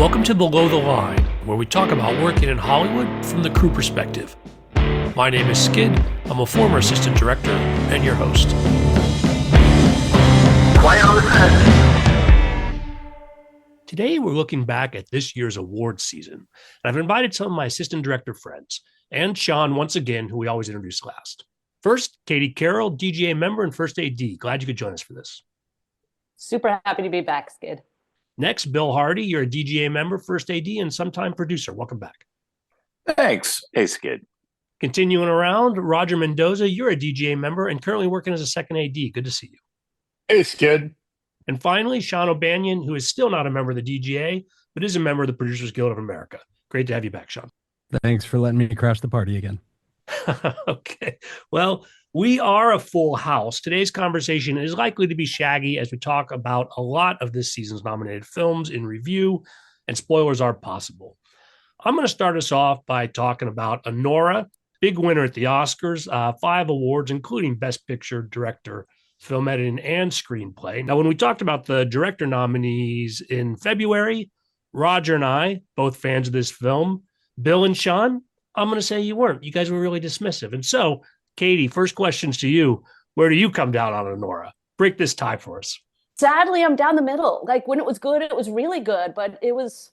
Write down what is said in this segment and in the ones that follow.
Welcome to Below the Line, where we talk about working in Hollywood from the crew perspective. My name is Skid. I'm a former assistant director and your host. Quiet on the set. Today, we're looking back at this year's awards season, and I've invited some of my assistant director friends, and Shaun once again, who we always introduce last. First, Katie Carroll, DGA member and first AD. Glad you could join us for this. Super happy to be back, Skid. Next, Bill Hardy, you're a DGA member, first AD, and sometime producer. Welcome back. Thanks. Hey, Skid. Continuing around, Roger Mendoza, you're a DGA member and currently working as a second AD. Good to see you. Hey, Skid. And finally, Shaun O'Banion, who is still not a member of the DGA, but is a member of the Producers Guild of America. Great to have you back, Shaun. Thanks for letting me crash the party again. Okay. Well, we are a full house. Today's conversation is likely to be shaggy as we talk about a lot of this season's nominated films in review, and spoilers are possible. I'm going to start us off by talking about Anora, big winner at the Oscars, 5 awards, including Best Picture, Director, Film Editing, and Screenplay. Now, when we talked about the director nominees in February, Roger and I, both fans of this film, Bill and Shaun, I'm going to say you weren't. You guys were really dismissive. And so, Katie, first questions to you. Where do you come down on Anora? Break this tie for us. Sadly, I'm down the middle. Like, when it was good, it was really good, but it was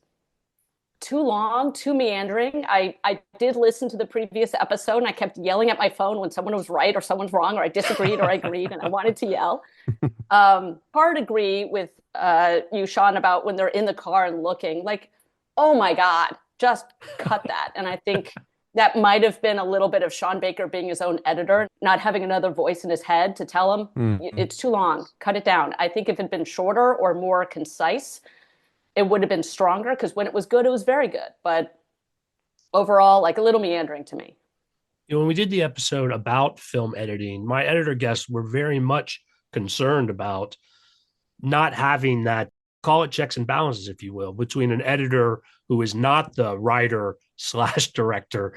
too long, too meandering. I did listen to the previous episode, and I kept yelling at my phone when someone was right or someone's wrong, or I disagreed or I agreed, and I wanted to yell. Hard agree with you, Shaun, about when they're in the car and looking. Like, oh my God, just cut that. And I think that might have been a little bit of Sean Baker being his own editor, not having another voice in his head to tell him, it's too long, cut it down. I think if it had been shorter or more concise, it would have been stronger, because when it was good, it was very good. But overall, like, a little meandering to me. You know, when we did the episode about film editing, my editor guests were very much concerned about not having that, call it checks and balances, if you will, between an editor who is not the writer / director,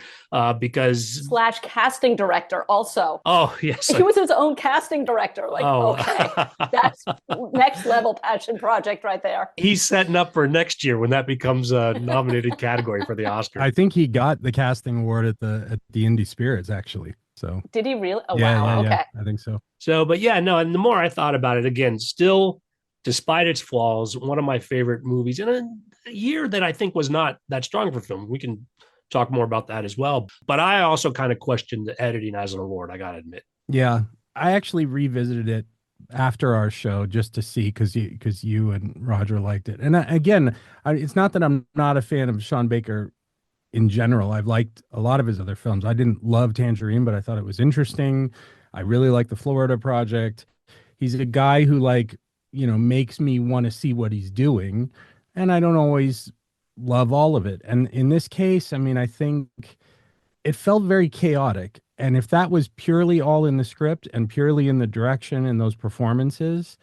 because / casting director also. Oh, yes. He was his own casting director. Like, okay, that's next level passion project right there. He's setting up for next year when that becomes a nominated category for the Oscar. I think he got the casting award at the Indie Spirits, actually. So did he really? Oh, yeah, wow. Yeah, okay. Yeah, I think so. So, but yeah, no. And the more I thought about it, again, still, despite its flaws, one of my favorite movies in a year that I think was not that strong for film. We can talk more about that as well. But I also kind of questioned the editing as an award, I got to admit. Yeah, I actually revisited it after our show just to see, because you and Roger liked it. And again, it's not that I'm not a fan of Sean Baker in general. I've liked a lot of his other films. I didn't love Tangerine, but I thought it was interesting. I really like the Florida Project. He's a guy who, like, you know, makes me want to see what he's doing. And I don't always love all of it. And in this case, I mean, I think it felt very chaotic. And if that was purely all in the script and purely in the direction and those performances,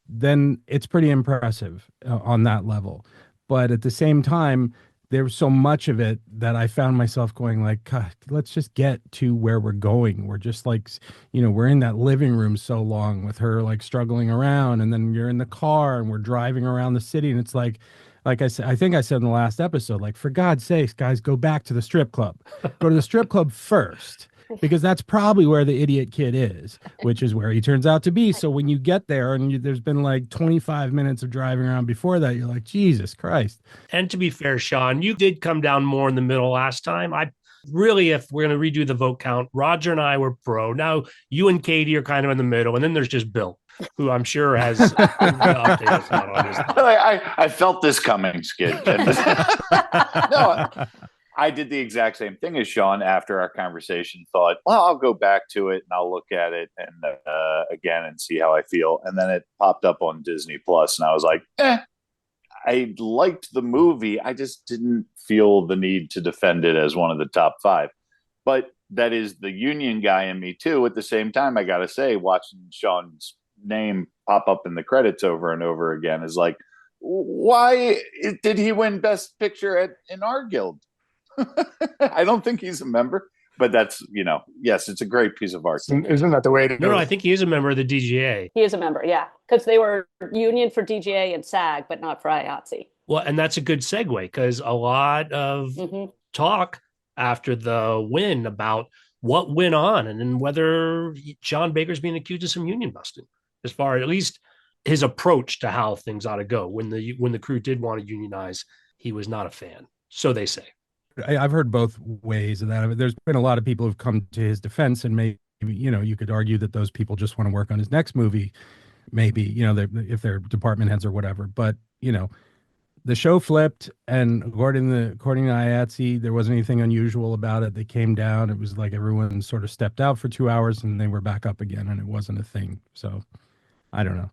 then it's pretty impressive on that level. But at the same time, there was so much of it that I found myself going like, God, let's just get to where we're going. We're just like, you know, we're in that living room so long with her like struggling around, and then you're in the car and we're driving around the city, and it's like I said, I think I said in the last episode, like, for God's sakes, guys, go back to the strip club. Go to the strip club first, because that's probably where the idiot kid is, which is where he turns out to be. So when you get there and there's been like 25 minutes of driving around before that, you're like, Jesus Christ. And to be fair, Shaun, you did come down more in the middle last time. I really, if we're going to redo the vote count, Roger and I were pro. Now you and Katie are kind of in the middle, and then there's just Bill, who I'm sure has updated us on his I felt this coming, Skid. No, I did the exact same thing as Shaun after our conversation. Thought, well, I'll go back to it and I'll look at it and again and see how I feel. And then it popped up on Disney Plus, and I was like, I liked the movie. I just didn't feel the need to defend it as one of the top 5. But that is the union guy in me too. At the same time, I got to say, watching Shaun's name pop up in the credits over and over again is like, why did he win Best Picture in our guild? I don't think he's a member, but that's, you know, yes, it's a great piece of art. Isn't that the way to do it? No, I think he is a member of the DGA. He is a member, yeah, because they were union for DGA and SAG, but not for IATSE. Well, and that's a good segue because a lot of talk after the win about what went on and then whether John Baker's being accused of some union busting, as far as at least his approach to how things ought to go. When the crew did want to unionize, he was not a fan. So they say. I've heard both ways of that. There's been a lot of people who've come to his defense, and maybe, you could argue that those people just want to work on his next movie, maybe, if they're department heads or whatever. But, the show flipped, and according to IATSE, there wasn't anything unusual about it. They came down. It was like everyone sort of stepped out for 2 hours, and they were back up again, and it wasn't a thing. So I don't know.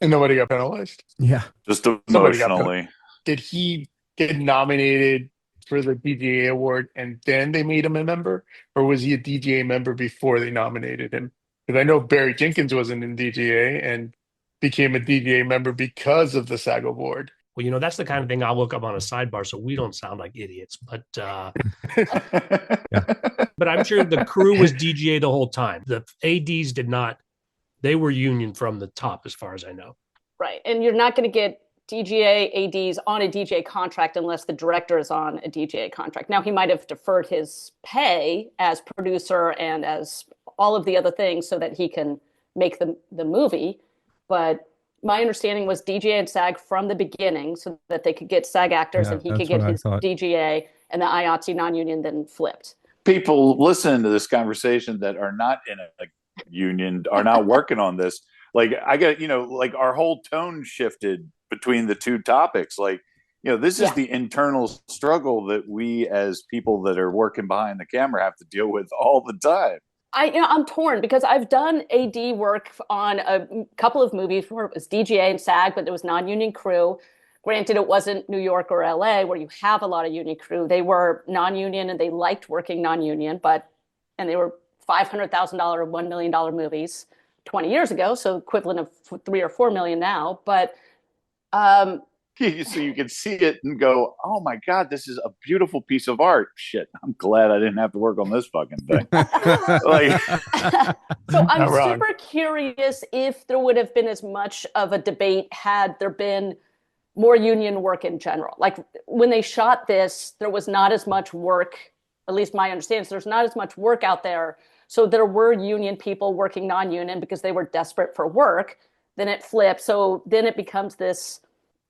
And nobody got penalized. Yeah. Just emotionally. Did he get nominated for the DGA award and then they made him a member? Or was he a DGA member before they nominated him? Because I know Barry Jenkins wasn't in DGA and became a DGA member because of the SAG award. Well, that's the kind of thing I'll look up on a sidebar so we don't sound like idiots. But but I'm sure the crew was DGA the whole time. The ADs did not. They were union from the top, as far as I know. Right. And you're not going to get DGA ADs on a DGA contract unless the director is on a DGA contract. Now, he might have deferred his pay as producer and as all of the other things so that he can make the movie. But my understanding was DGA and SAG from the beginning so that they could get SAG actors and he could get his DGA, and the IATSE non-union then flipped. People listening to this conversation that are not in a union, are not working on this. Like I got, like our whole tone shifted between the two topics. Like, this is the internal struggle that we as people that are working behind the camera have to deal with all the time. I'm torn because I've done AD work on a couple of movies where it was DGA and SAG, but there was non-union crew. Granted, it wasn't New York or LA where you have a lot of union crew. They were non-union and they liked working non-union, and they were $500,000 or $1 million movies 20 years ago, so equivalent of 3 or 4 million now. But so you can see it and go, oh my God, this is a beautiful piece of art. Shit, I'm glad I didn't have to work on this fucking thing. So I'm super curious if there would have been as much of a debate had there been more union work in general. Like when they shot this, there was not as much work, at least my understanding is there's not as much work out there. So there were union people working non-union because they were desperate for work. Then it flipped. So then it becomes this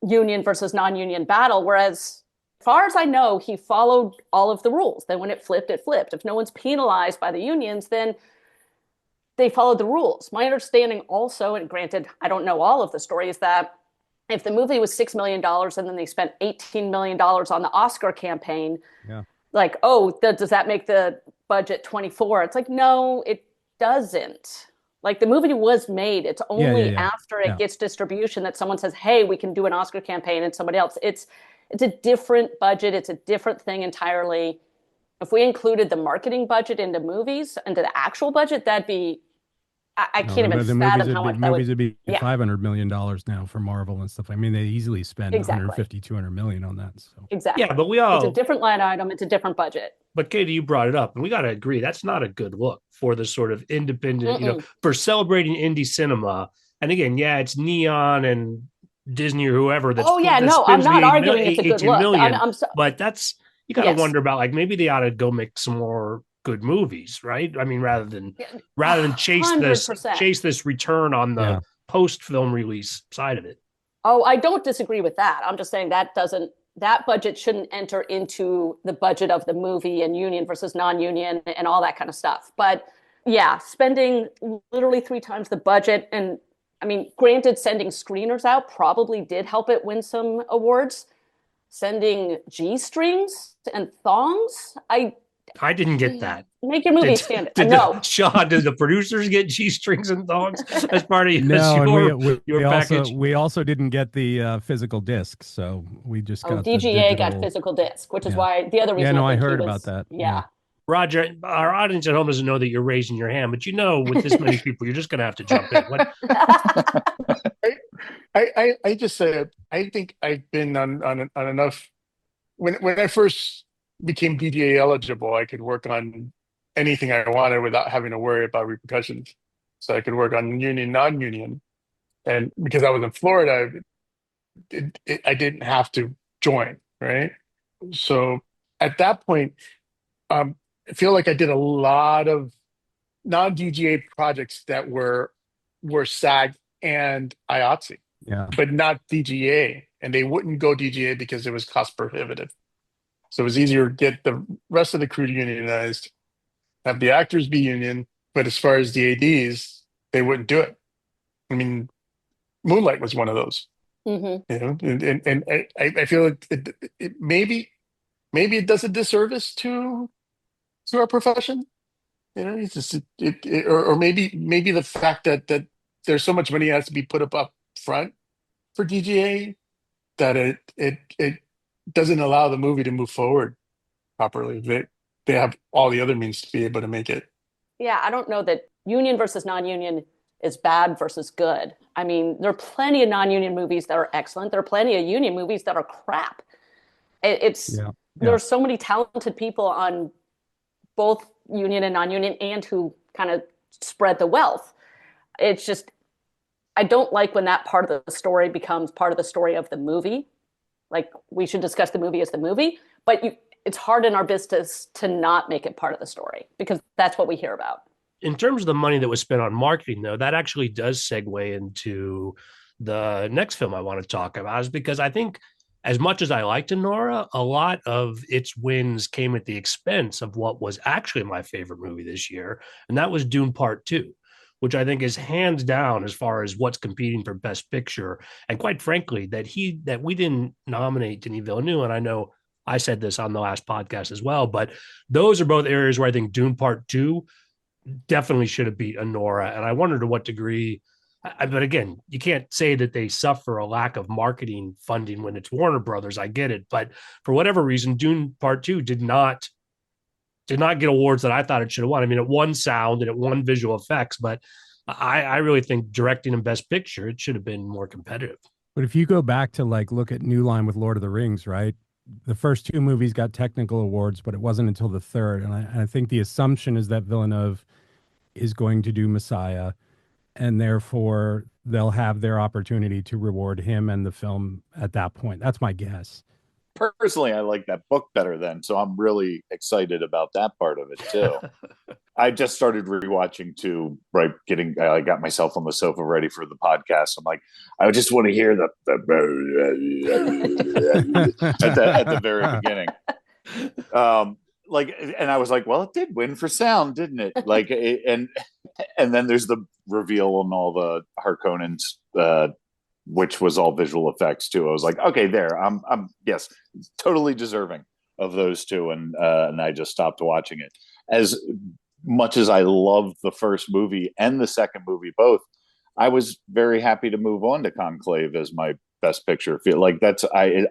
union versus non-union battle. Whereas, as far as I know, he followed all of the rules. Then when it flipped, it flipped. If no one's penalized by the unions, then they followed the rules. My understanding also, and granted, I don't know all of the story, is that if the movie was $6 million and then they spent $18 million on the Oscar campaign, like, does that make the budget 24? It's like, no, it doesn't. Like the movie was made. It's only after it gets distribution that someone says, hey, we can do an Oscar campaign and somebody else. It's a different budget. It's a different thing entirely. If we included the marketing budget into movies, into the actual budget, that'd be, I can't even fathom how much that would be. $500 million now for Marvel and stuff. I mean, they easily spend 150, 200 million on that. So. Exactly. Yeah, but it's a different line item. It's a different budget. But Katie, you brought it up, and we got to agree that's not a good look for the sort of independent, for celebrating indie cinema. And again, it's Neon and Disney or whoever. That's, I'm not arguing it's a good look. But that's, you got to wonder about, like, maybe they ought to go make some more good movies, right? I mean, rather than chase 100%. this return on the post film release side of it. Oh, I don't disagree with that. I'm just saying that budget shouldn't enter into the budget of the movie and union versus non-union and all that kind of stuff. But spending literally 3 times the budget. And I mean, granted, sending screeners out probably did help it win some awards. Sending G-strings and thongs, I didn't get that. Make your movie stand. No. Shaun, did the producers get G-strings and thongs as part of your package? We also didn't get the physical disc, so we just got DGA got physical disc, which is why the other reason. I heard about that. Yeah. Roger, our audience at home doesn't know that you're raising your hand, but with this many people, you're just going to have to jump in. I just said, I think I've been on enough. When I first became DGA eligible, I could work on anything I wanted without having to worry about repercussions. So I could work on union, non-union. And because I was in Florida, I didn't have to join, right? So at that point, I feel like I did a lot of non-DGA projects that were SAG and IATSE, Yeah. but not DGA, and they wouldn't go DGA because it was cost prohibitive. So it was easier to get the rest of the crew unionized, have the actors be union, but as far as the ADs, they wouldn't do it. I mean, Moonlight was one of those, Hmm. and I feel like maybe it does a disservice to our profession. It's just or maybe the fact that there's so much money has to be put up front for DGA that it doesn't allow the movie to move forward properly. They have all the other means to be able to make it. Yeah, I don't know that union versus non-union is bad versus good. I mean, there are plenty of non-union movies that are excellent. There are plenty of union movies that are crap. It's Yeah. there Yeah. are so many talented people on both union and non-union and who kind of spread the wealth. It's just I don't like when that part of the story becomes part of the story of the movie. Like we should discuss the movie as the movie, but it's hard in our business to not make it part of the story because that's what we hear about. In terms of the money that was spent on marketing, though, that actually does segue into the next film I want to talk about, is because I think as much as I liked Anora, a lot of its wins came at the expense of what was actually my favorite movie this year, and that was Dune Part Two, which I think is hands down as far as what's competing for Best Picture. And quite frankly, that we didn't nominate Denis Villeneuve, and I know I said this on the last podcast as well, but those are both areas where I think Dune Part Two definitely should have beat Anora. And I wonder to what degree, but again, you can't say that they suffer a lack of marketing funding when it's Warner Brothers. I get it. But for whatever reason, Dune Part Two did not get awards that I thought it should have won. I mean, it won sound and it won visual effects, but I really think directing and Best Picture, it should have been more competitive. But if you go back to like look at New Line with Lord of the Rings, right? The first two movies got technical awards, but it wasn't until the third. And I think the assumption is that Villeneuve is going to do Messiah, and therefore they'll have their opportunity to reward him and the film at that point. That's my guess. Personally, I like that book better then, so I'm really excited about that part of it too. I just started rewatching too, right? I got myself on the sofa ready for the podcast. I'm like, I just want to hear the at the very beginning. And I was like, well, it did win for sound, didn't it? And then there's the reveal on all the Harkonnens, which was all visual effects too. I was like, okay, there, I'm yes, totally deserving of those two, and I just stopped watching it. As much as I loved the first movie and the second movie both, I was very happy to move on to Conclave as my Best Picture. Feel like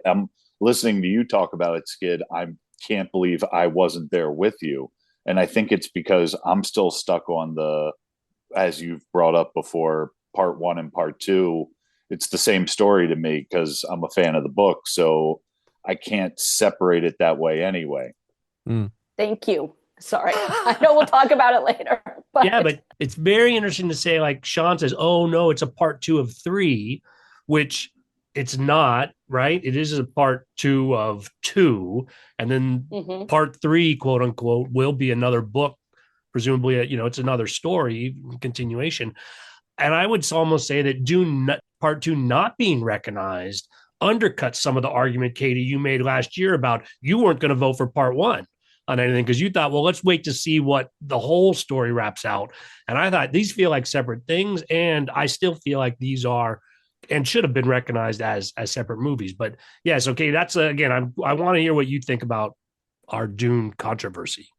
I'm listening to you talk about it, Skid. I can't believe I wasn't there with you, and I think it's because I'm still stuck on as you've brought up before, part one and part two. It's the same story to me because I'm a fan of the book, so I can't separate it that way anyway. Thank you. Sorry. I know we'll talk about it later. But it's very interesting to say, like Shaun says, oh no, it's a part two of three, which it's not, right? It is a part two of two. And then part three, quote unquote, will be another book, presumably, it's another story continuation. And I would almost say that Dune Part Two not being recognized undercuts some of the argument, Katie, you made last year about you weren't going to vote for Part One on anything because you thought, well, let's wait to see what the whole story wraps out. And I thought these feel like separate things, and I still feel like these are and should have been recognized as separate movies. But yes, okay, that's again, I want to hear what you think about our Dune controversy.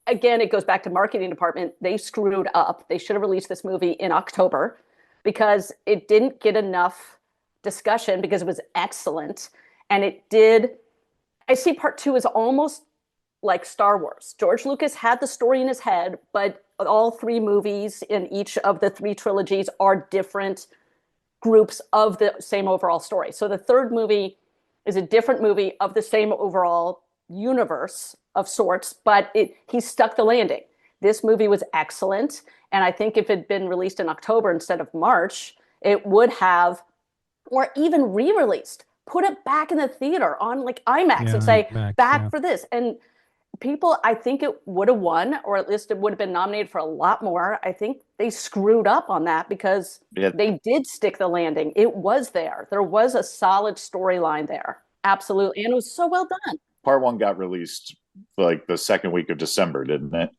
Again, it goes back to marketing department. They screwed up. They should have released this movie in October because it didn't get enough discussion because it was excellent. And it did. I see part two is almost like Star Wars. George Lucas had the story in his head, but all three movies in each of the three trilogies are different groups of the same overall story. So the third movie is a different movie of the same overall universe of sorts, but he stuck the landing. This movie was excellent, and I think if it had been released in October instead of March, it would have or even re-released. Put it back in the theater on like IMAX and say, Max, back for this. And people, I think it would have won, or at least it would have been nominated for a lot more. I think they screwed up on that because Yeah, they did stick the landing. It was there. There was a solid storyline there. Absolutely. And it was so well done. part one got released like the second week of December, didn't it?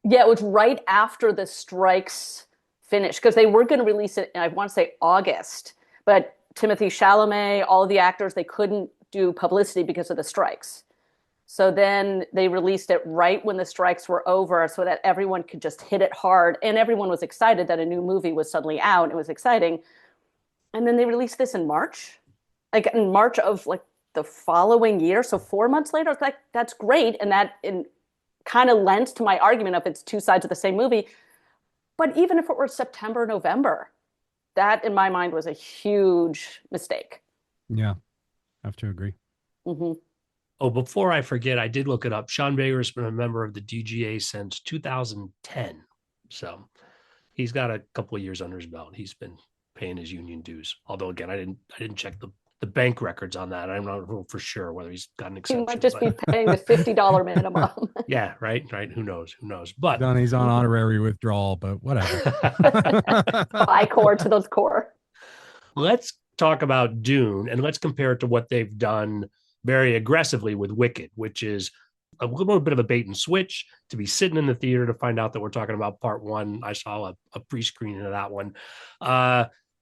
Yeah, it was right after the strikes finished because they were going to release it, I want to say August, but Timothy Chalamet, all of the actors, they couldn't do publicity because of the strikes. So then they released it right when the strikes were over so that everyone could just hit it hard. And everyone was excited that a new movie was suddenly out. It was exciting. And then they released this in March, like in March of like the following year. So 4 months later, it's like, that's great. And that kind of lends to my argument of it's two sides of the same movie. But even if it were September, November, that in my mind was a huge mistake. Yeah, I have to agree. Mm-hmm. Oh, before I forget, I did look it up. Sean Baker has been a member of the DGA since 2010. So he's got a couple of years under his belt. He's been paying his union dues. Although again, I didn't check the bank records on that. I'm not for sure whether he's got an He exception. might just be paying the $50 minimum. Yeah, right. Who knows? But He's on honorary withdrawal, but whatever. By core to those core. Let's talk about Dune and let's compare it to what they've done very aggressively with Wicked, which is a little bit of a bait and switch to be sitting in the theater to find out that we're talking about part one. I saw a pre-screening of that one.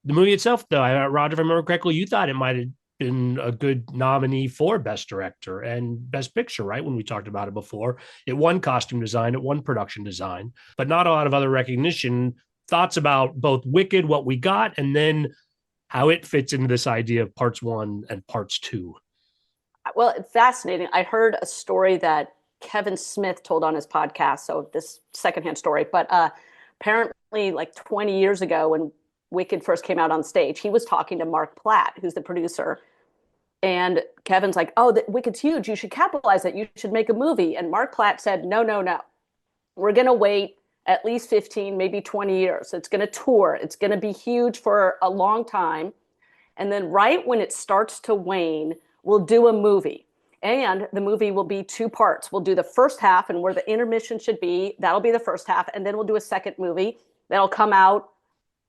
The movie itself, though, Roger, if I remember correctly, you thought it might have been a good nominee for Best Director and Best Picture, right? When we talked about it before, it won costume design, it won production design, but not a lot of other recognition. Thoughts about both Wicked, what we got, and then how it fits into this idea of parts one and parts two. Well, it's fascinating. I heard a story that Kevin Smith told on his podcast. So this secondhand story, but apparently like 20 years ago when Wicked first came out on stage, he was talking to Mark Platt, who's the producer. And Kevin's like, oh, Wicked's huge. You should capitalize it. You should make a movie. And Mark Platt said, no, no, no. We're going to wait at least 15, maybe 20 years. It's going to tour. It's going to be huge for a long time. And then right when it starts to wane, we'll do a movie. And the movie will be two parts. We'll do the first half and where the intermission should be. That'll be the first half. And then we'll do a second movie that'll come out,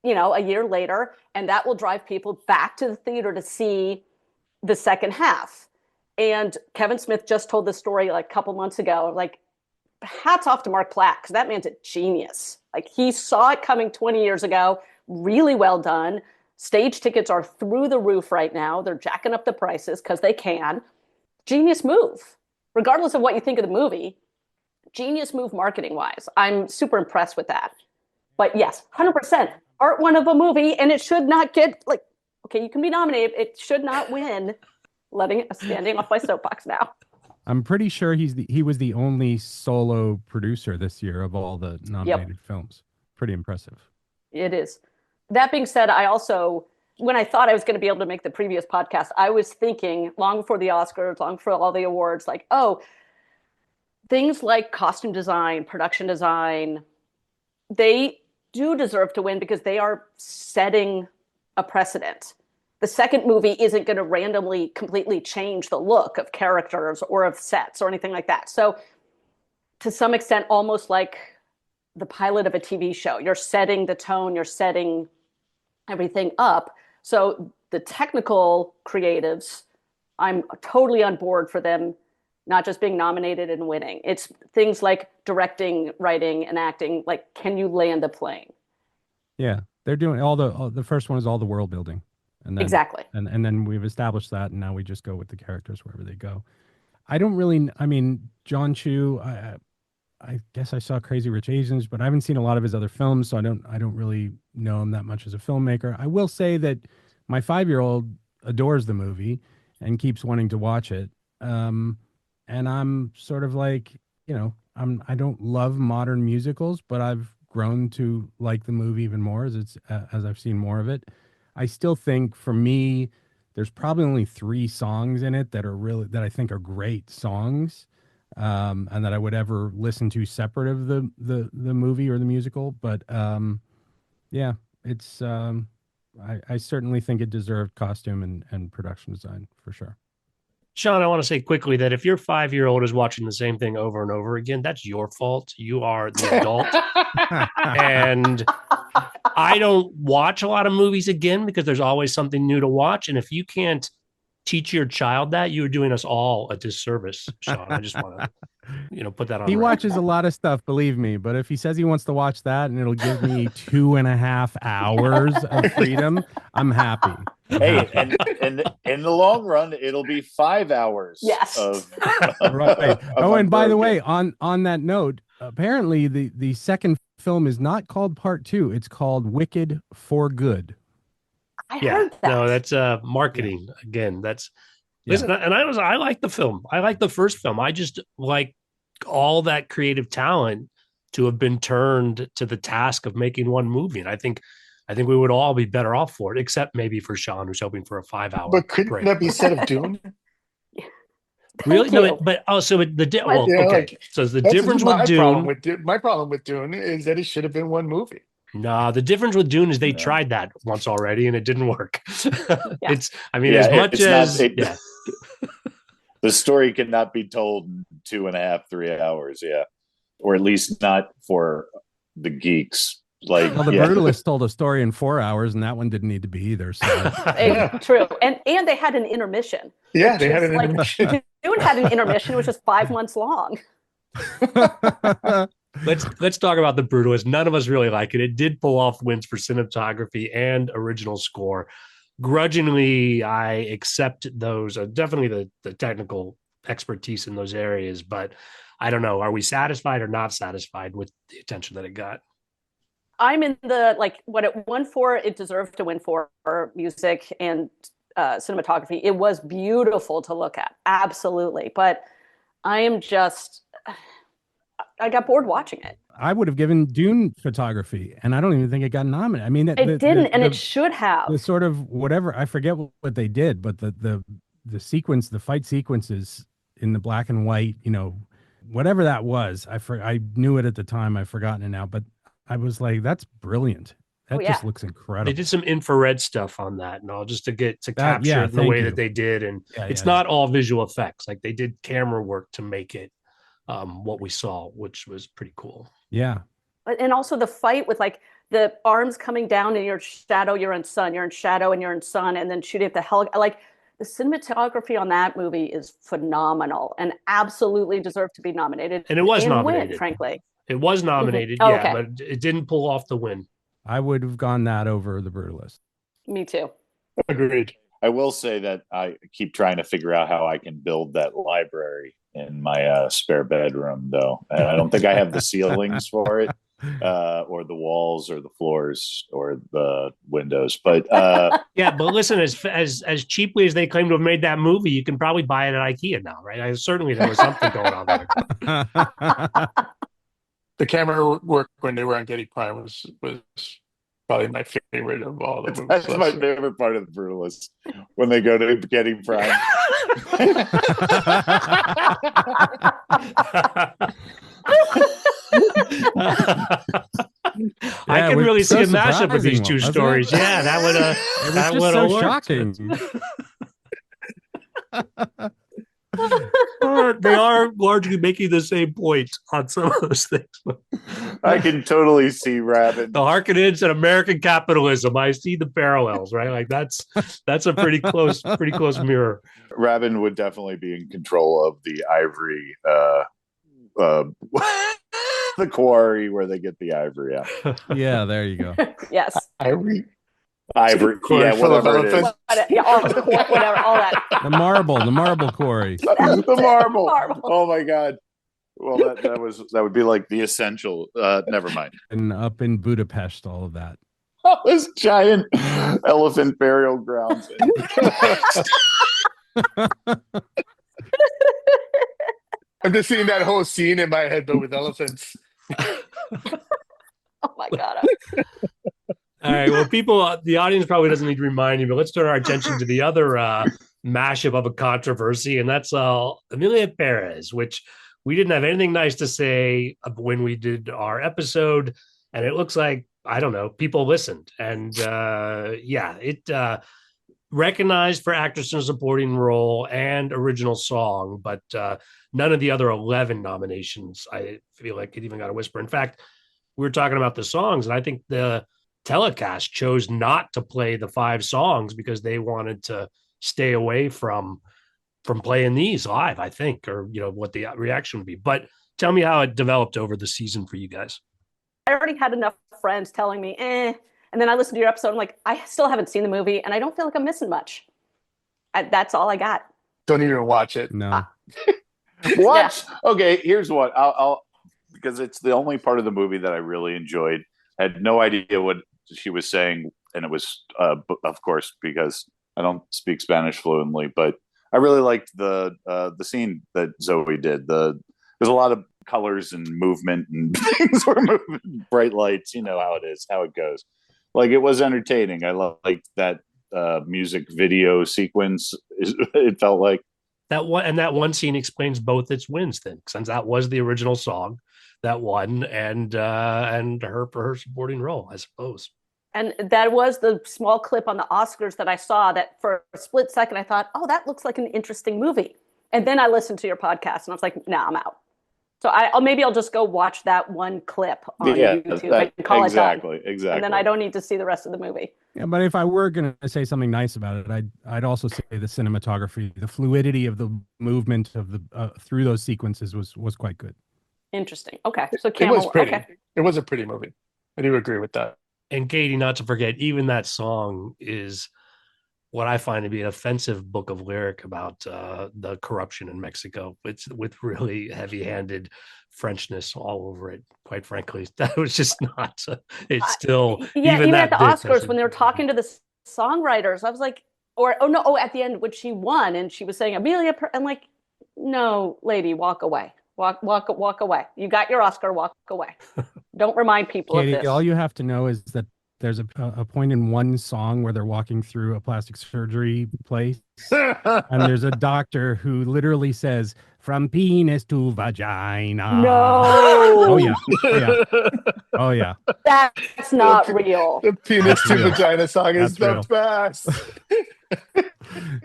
a year later. And that will drive people back to the theater to see the second half. And Kevin Smith just told the story like a couple months ago. Like, hats off to Mark Platt, because that man's a genius. Like, he saw it coming 20 years ago. Really well done. Stage tickets are through the roof right now. They're jacking up the prices because they can. Genius move. Regardless of what you think of the movie, genius move marketing-wise. I'm super impressed with that. But yes, 100%. Part one of a movie, and it should not get, like, okay, you can be nominated. It should not win. Standing off my soapbox now. I'm pretty sure he was the only solo producer this year of all the nominated films. Pretty impressive. It is. That being said, I also, when I thought I was going to be able to make the previous podcast, I was thinking long before the Oscars, long before all the awards, like, oh, things like costume design, production design, they do deserve to win because they are setting a precedent. The second movie isn't going to randomly completely change the look of characters or of sets or anything like that. So to some extent, almost like the pilot of a TV show, you're setting the tone, you're setting everything up. So the technical creatives, I'm totally on board for them not just being nominated and winning. It's things like directing, writing, and acting. Like, can you land a plane? Yeah, they're doing all the first one is all the world building. And then, exactly. And then we've established that, and now we just go with the characters wherever they go. I don't really, John Chu, I guess I saw Crazy Rich Asians, but I haven't seen a lot of his other films, so I don't really know him that much as a filmmaker. I will say that my 5-year-old adores the movie and keeps wanting to watch it. And I'm sort of like, I don't love modern musicals, but I've grown to like the movie even more as I've seen more of it. I still think for me, there's probably only 3 songs in it that I think are great songs. And that I would ever listen to separate of the movie or the musical. But yeah, it's I certainly think it deserved costume and production design for sure. Shaun, I want to say quickly that if your 5-year-old is watching the same thing over and over again, that's your fault. You are the adult. And I don't watch a lot of movies again because there's always something new to watch. And if you can't teach your child that, you're doing us all a disservice, Shaun. I just want to, put that on. He record. watches a lot of stuff, believe me. But if he says he wants to watch that and it'll give me 2.5 hours of freedom, I'm happy. Hey, and in the long run, it'll be 5 hours. Yes. Right. Oh, and by the way, on that note, apparently the second film is not called Part 2. It's called Wicked for Good. I heard that. No, that's marketing again. That's listen, and I like the film. I like the first film. I just like all that creative talent to have been turned to the task of making one movie. And I think we would all be better off for it, except maybe for Shaun, who's hoping for a 5-hour. But couldn't break. that be said of Dune? Really? You. No, but also well, Yeah, okay. So the difference with Dune. My problem with Dune is that it should have been one movie. No, the difference with Dune is they tried that once already and it didn't work. Yeah. The story cannot be told in 2.5, 3 hours. Yeah. Or at least not for the geeks. Like, well, the Brutalist told a story in 4 hours, and that one didn't need to be either. So True, and they had an intermission. Yeah, they had an intermission. Dune had an intermission. It was just 5 months long. Let's talk about the Brutalist. None of us really like it. It did pull off wins for cinematography and original score. Grudgingly, I accept those. Definitely the technical expertise in those areas, but I don't know. Are we satisfied or not satisfied with the attention that it got? I'm in the what it won for. It deserved to win for music and cinematography. It was beautiful to look at, absolutely. But I got bored watching it. I would have given Dune photography, and I don't even think it got nominated. I mean, it didn't, and it should have. The sort of whatever, I forget what they did, but the sequence, the fight sequences in the black and white, whatever that was, I knew it at the time. I've forgotten it now, but I was like, that's brilliant. That just looks incredible. They did some infrared stuff on that and all just to capture it in the way that they did. And it's not all visual effects. Like they did camera work to make it what we saw, which was pretty cool. Yeah. And also the fight with the arms coming down and you're shadow, you're in sun, you're in shadow and you're in sun, and then shooting at the hell. The cinematography on that movie is phenomenal and absolutely deserved to be nominated. And it was nominated, win, frankly. It was nominated, Mm-hmm. Okay. but it didn't pull off the win. I would have gone that over The Brutalist. Me too. Agreed. I will say that I keep trying to figure out how I can build that library in my spare bedroom, though. And I don't think I have the ceilings for it, or the walls, or the floors, or the windows. But but listen, as cheaply as they claim to have made that movie, you can probably buy it at IKEA now, right? Certainly there was something going on there. The camera work when they were on Getty Prime was probably my favorite of all the movies. That's my favorite part of The Brutalist, when they go to Getty Prime. I can really see a mashup of these two stories. Yeah, that would have worked. Shocking. They are largely making the same point on some of those things. I can totally see Rabin. The Harkonnens and American capitalism. I see the parallels, right? That's a pretty close mirror. Rabin would definitely be in control of the ivory, the quarry where they get the ivory out. Yeah, there you go. Yes. Ivory, Quarry full of whatever it is. Whatever, all that. The marble quarry. The marble. Oh my god. Well, that would be like the essential. Never mind. And up in Budapest, all of that. Oh, this giant elephant burial grounds. I'm just seeing that whole scene in my head, but with elephants. Oh my god. All right. Well, the audience probably doesn't need to remind you, but let's turn our attention to the other mashup of a controversy, and that's Emilia Perez, which we didn't have anything nice to say when we did our episode, and it looks like I don't know, people listened. And it recognized for actress in a supporting role and original song, but none of the other 11 nominations, I feel like it even got a whisper. In fact, we were talking about the songs, and I think the telecast chose not to play the 5 songs because they wanted to stay away from playing these live, I think, or what the reaction would be. But tell me how it developed over the season for you guys. I already had enough friends telling me, and then I listened to your episode. I'm like, I still haven't seen the movie, and I don't feel like I'm missing much. That's all I got. Don't even watch it. No. What? Yeah. Okay, here's what I'll because it's the only part of the movie that I really enjoyed. I had no idea what she was saying, and it was, of course, because I don't speak Spanish fluently, but I really liked the scene that Zoe did. There's a lot of colors and movement and things were moving, bright lights. You know how it is, how it goes. Like, it was entertaining. I liked that music video sequence. It felt like that one scene explains both its wins then, since that was the original song that won, and her for her supporting role, I suppose. And that was the small clip on the Oscars that I saw that for a split second I thought, oh, that looks like an interesting movie. And then I listened to your podcast and I was like, nah, I'm out. So I'll just go watch that one clip on YouTube and call it done. Exactly. And then I don't need to see the rest of the movie. Yeah, but if I were going to say something nice about it, I'd also say the cinematography, the fluidity of the movement of the through those sequences was quite good. Interesting. Okay, so it was pretty. Okay. It was a pretty movie. I do agree with that. And Katie, not to forget, even that song is what I find to be an offensive book of lyric about the corruption in Mexico. It's with really heavy-handed Frenchness all over it. Quite frankly, that was just not. It's still even at the Oscars when they were talking to the songwriters, I was like, at the end when she won and she was saying Amelia, I'm like, no, lady, walk away. Walk away. You got your Oscar. Walk away. Don't remind people Katie, of this. All you have to know is that there's a point in one song where they're walking through a plastic surgery place, and there's a doctor who literally says, "From penis to vagina." No. Oh yeah. Oh yeah. That's not real. The penis to vagina song is the best.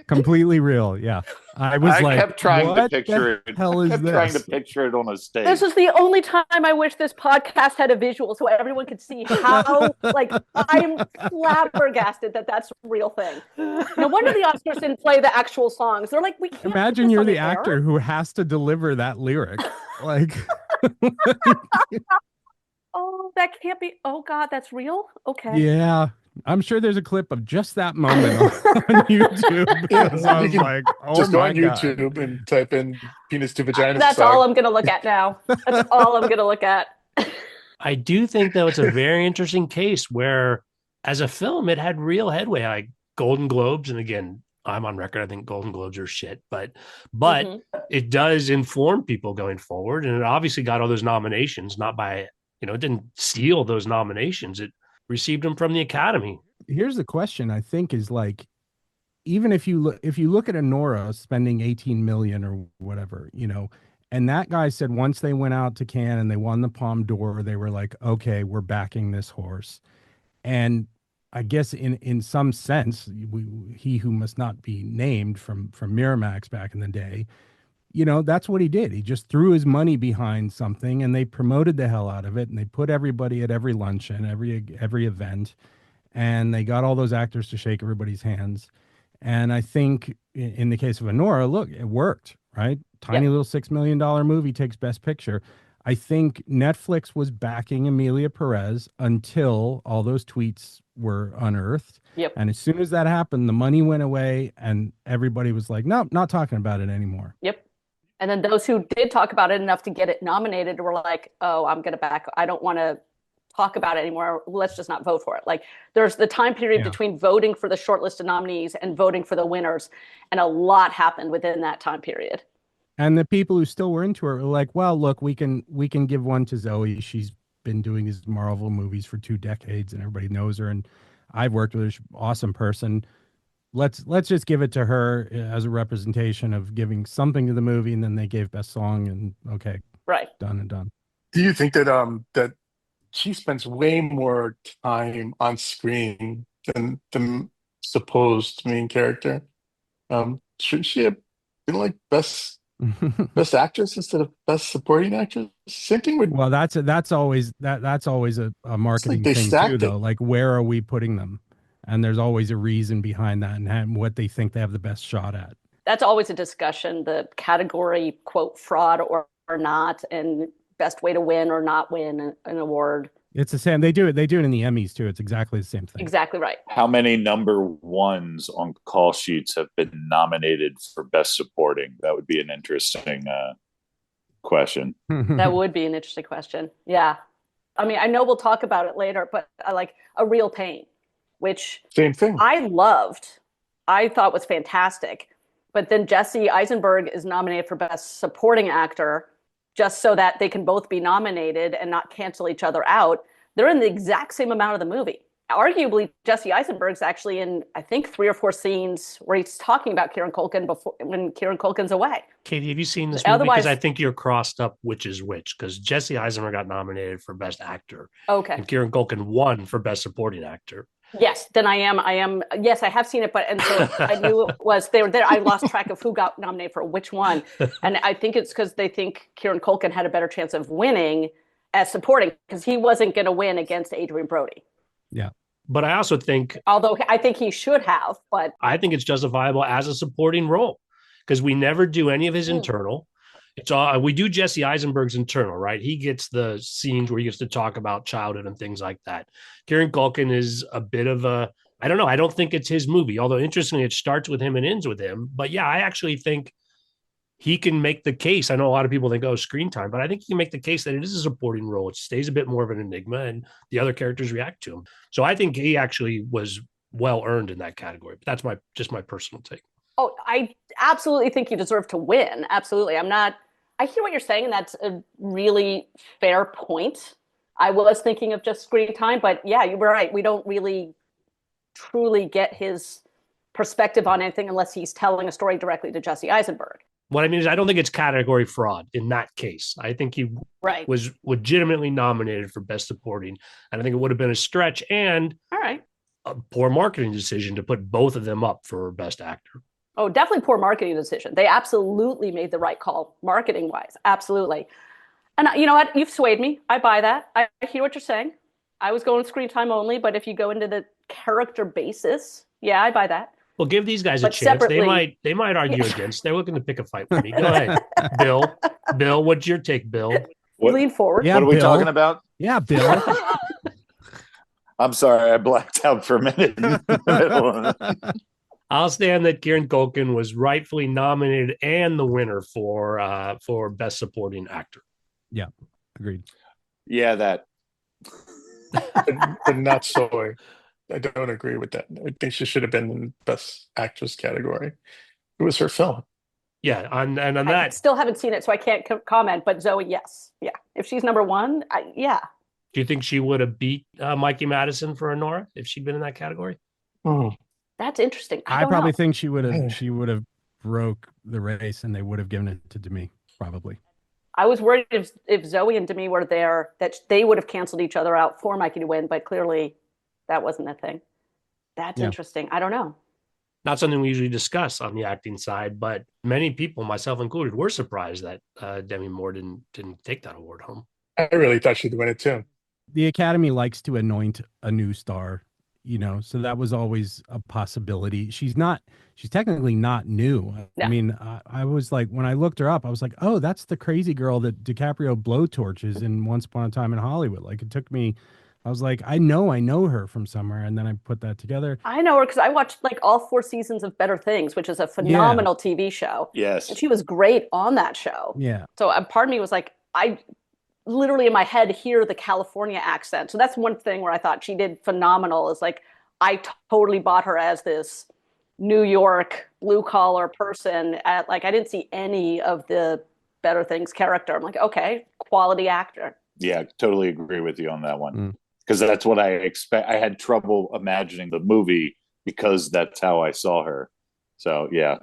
Completely real. Yeah. I kept trying to picture it. Trying to picture it on a stage. This is the only time I wish this podcast had a visual so everyone could see how, I'm flabbergasted that that's a real thing. No wonder the Oscars didn't play the actual songs. They're like, we can't. Imagine you're the actor who has to deliver that lyric. Like, oh, that can't be. Oh God, that's real. Okay. Yeah. I'm sure there's a clip of just that moment on YouTube. I was like, oh, just go on God. YouTube and type in penis to vagina. That's all I'm going to look at now. That's all I'm going to look at. I do think, though, it's a very interesting case where, as a film, it had real headway. Like Golden Globes, and again, I'm on record, I think Golden Globes are shit, but it does inform people going forward, and it obviously got all those nominations, not by, it didn't steal those nominations. It received them from the Academy. Here's the question, I think, is like, even if you look at Anora spending 18 million or whatever, and that guy said once they went out to Cannes and they won the Palme d'Or, they were like, okay, we're backing this horse. And I guess in some sense, he who must not be named from Miramax back in the day, that's what he did. He just threw his money behind something, and they promoted the hell out of it, and they put everybody at every luncheon, every event, and they got all those actors to shake everybody's hands. And I think in the case of Anora, look, it worked, right? Tiny little $6 million movie takes Best Picture. I think Netflix was backing Amelia Perez until all those tweets were unearthed. Yep. And as soon as that happened, the money went away, and everybody was like, nope, not talking about it anymore. Yep. And then those who did talk about it enough to get it nominated were like, oh, I'm going to back. I don't want to talk about it anymore. Let's just not vote for it. Like, there's the time period between voting for the shortlisted nominees and voting for the winners. And a lot happened within that time period. And the people who still were into it were like, well, look, we can give one to Zoe. She's been doing these Marvel movies for 2 decades and everybody knows her. And I've worked with her. She's an awesome person. Let's just give it to her as a representation of giving something to the movie. And then they gave Best Song, and okay, right, done and done. Do you think that that she spends way more time on screen than the supposed main character. Shouldn't she have been like best actress instead of best supporting actress? Same thing with Well, that's always a it's like marketing they thing too, stacked though. it. Like, where are we putting them? And there's always a reason behind that, and what they think they have the best shot at. That's always a discussion, the category, quote, fraud or not, and best way to win or not win an award. It's the same. They do it. They do it in the Emmys too. It's exactly the same thing. Exactly right. How many number ones on call sheets have been nominated for best supporting? That would be an interesting question. That would be an interesting question. Yeah. I mean, I know we'll talk about it later, but I like A Real Pain, which Same thing. I loved. I thought was fantastic. But then Jesse Eisenberg is nominated for Best Supporting Actor just so that they can both be nominated and not cancel each other out. They're in the exact same amount of the movie. Arguably, Jesse Eisenberg's actually in, I think, 3 or 4 scenes where he's talking about Kieran Culkin before when Kieran Culkin's away. Katie, have you seen this movie? Otherwise- Because I think you're crossed up which is which. Because Jesse Eisenberg got nominated for Best Actor, Okay. and Kieran Culkin won for Best Supporting Actor. Yes, then I am. Yes, I have seen it, but and so I knew it was they were there. I lost track of who got nominated for which one, and I think it's because they think Kieran Culkin had a better chance of winning as supporting because he wasn't going to win against Adrian Brody. Yeah, But I also think Although I think he should have, but I think it's justifiable as a supporting role because we never do any of his internal. It's all we do Jesse Eisenberg's internal, right? He gets the scenes where he gets to talk about childhood and things like that. Kieran Culkin is a bit of a, I don't know. I don't think it's his movie, although interestingly, it starts with him and ends with him. But yeah, I actually think he can make the case. I know a lot of people think, oh, screen time, but I think he can make the case that it is a supporting role. It stays a bit more of an enigma and the other characters react to him. So I think he actually was well earned in that category. But that's just my personal take. oh, I absolutely think you deserve to win. Absolutely, I hear what you're saying, and that's a really fair point. I was thinking of just screen time, but yeah, you were right. We don't really truly get his perspective on anything unless he's telling a story directly to Jesse Eisenberg. What I mean is, I don't think it's category fraud in that case. I think he Right. was legitimately nominated for Best Supporting, and I think it would have been a stretch and All right. a poor marketing decision to put both of them up for Best Actor. Oh, definitely poor marketing decision. They absolutely made the right call marketing wise. Absolutely. And you know what? You've swayed me. I buy that. I hear what you're saying. I was going screen time only, but if you go into the character basis, yeah, I buy that. Well, give these guys a But chance. separately- They might argue against. They're looking to pick a fight with me. Go ahead, Bill. Bill, what's your take, Bill? What, Lean forward. Yeah, what are we Bill. talking about? Yeah, Bill. I'm sorry, I blacked out for a minute. I'll stand that Kieran Culkin was rightfully nominated and the winner for Best Supporting Actor. Yeah, agreed. Yeah, that. but not soy. I don't agree with that. I think she should have been in Best Actress category. It was her film. Yeah, and on I that, still haven't seen it, so I can't comment. But Zoe, yes, yeah. If she's number one, yeah. do you think she would have beat Mikey Madison for Anora if she'd been in that category? That's interesting. I don't probably know. think she would have broke the race, and they would have given it to Demi. Probably. I was worried if Zoe and Demi were there that they would have canceled each other out for Mikey to win, but clearly that wasn't a thing. That's interesting. I don't know. Not something we usually discuss on the acting side, but many people, myself included, were surprised that Demi Moore didn't take that award home. I really thought she'd win it too. The Academy likes to anoint a new star, so that was always a possibility. She's technically not new. No. I mean, I was like, when I looked her up, I was like, oh, that's the crazy girl that DiCaprio blowtorches in Once Upon a Time in Hollywood. Like, it took me, I was like, I know her from somewhere. And then I put that together. I know her because I watched like all 4 seasons of Better Things, which is a phenomenal TV show. Yes. And she was great on that show. Yeah. So part of me was like, I literally in my head hear the California accent. So that's one thing where I thought she did phenomenal is like, I totally bought her as this New York blue collar person I didn't see any of the Better Things character. I'm like, okay, quality actor. Yeah, totally agree with you on that one. Because that's what I expect. I had trouble imagining the movie because that's how I saw her. So, yeah.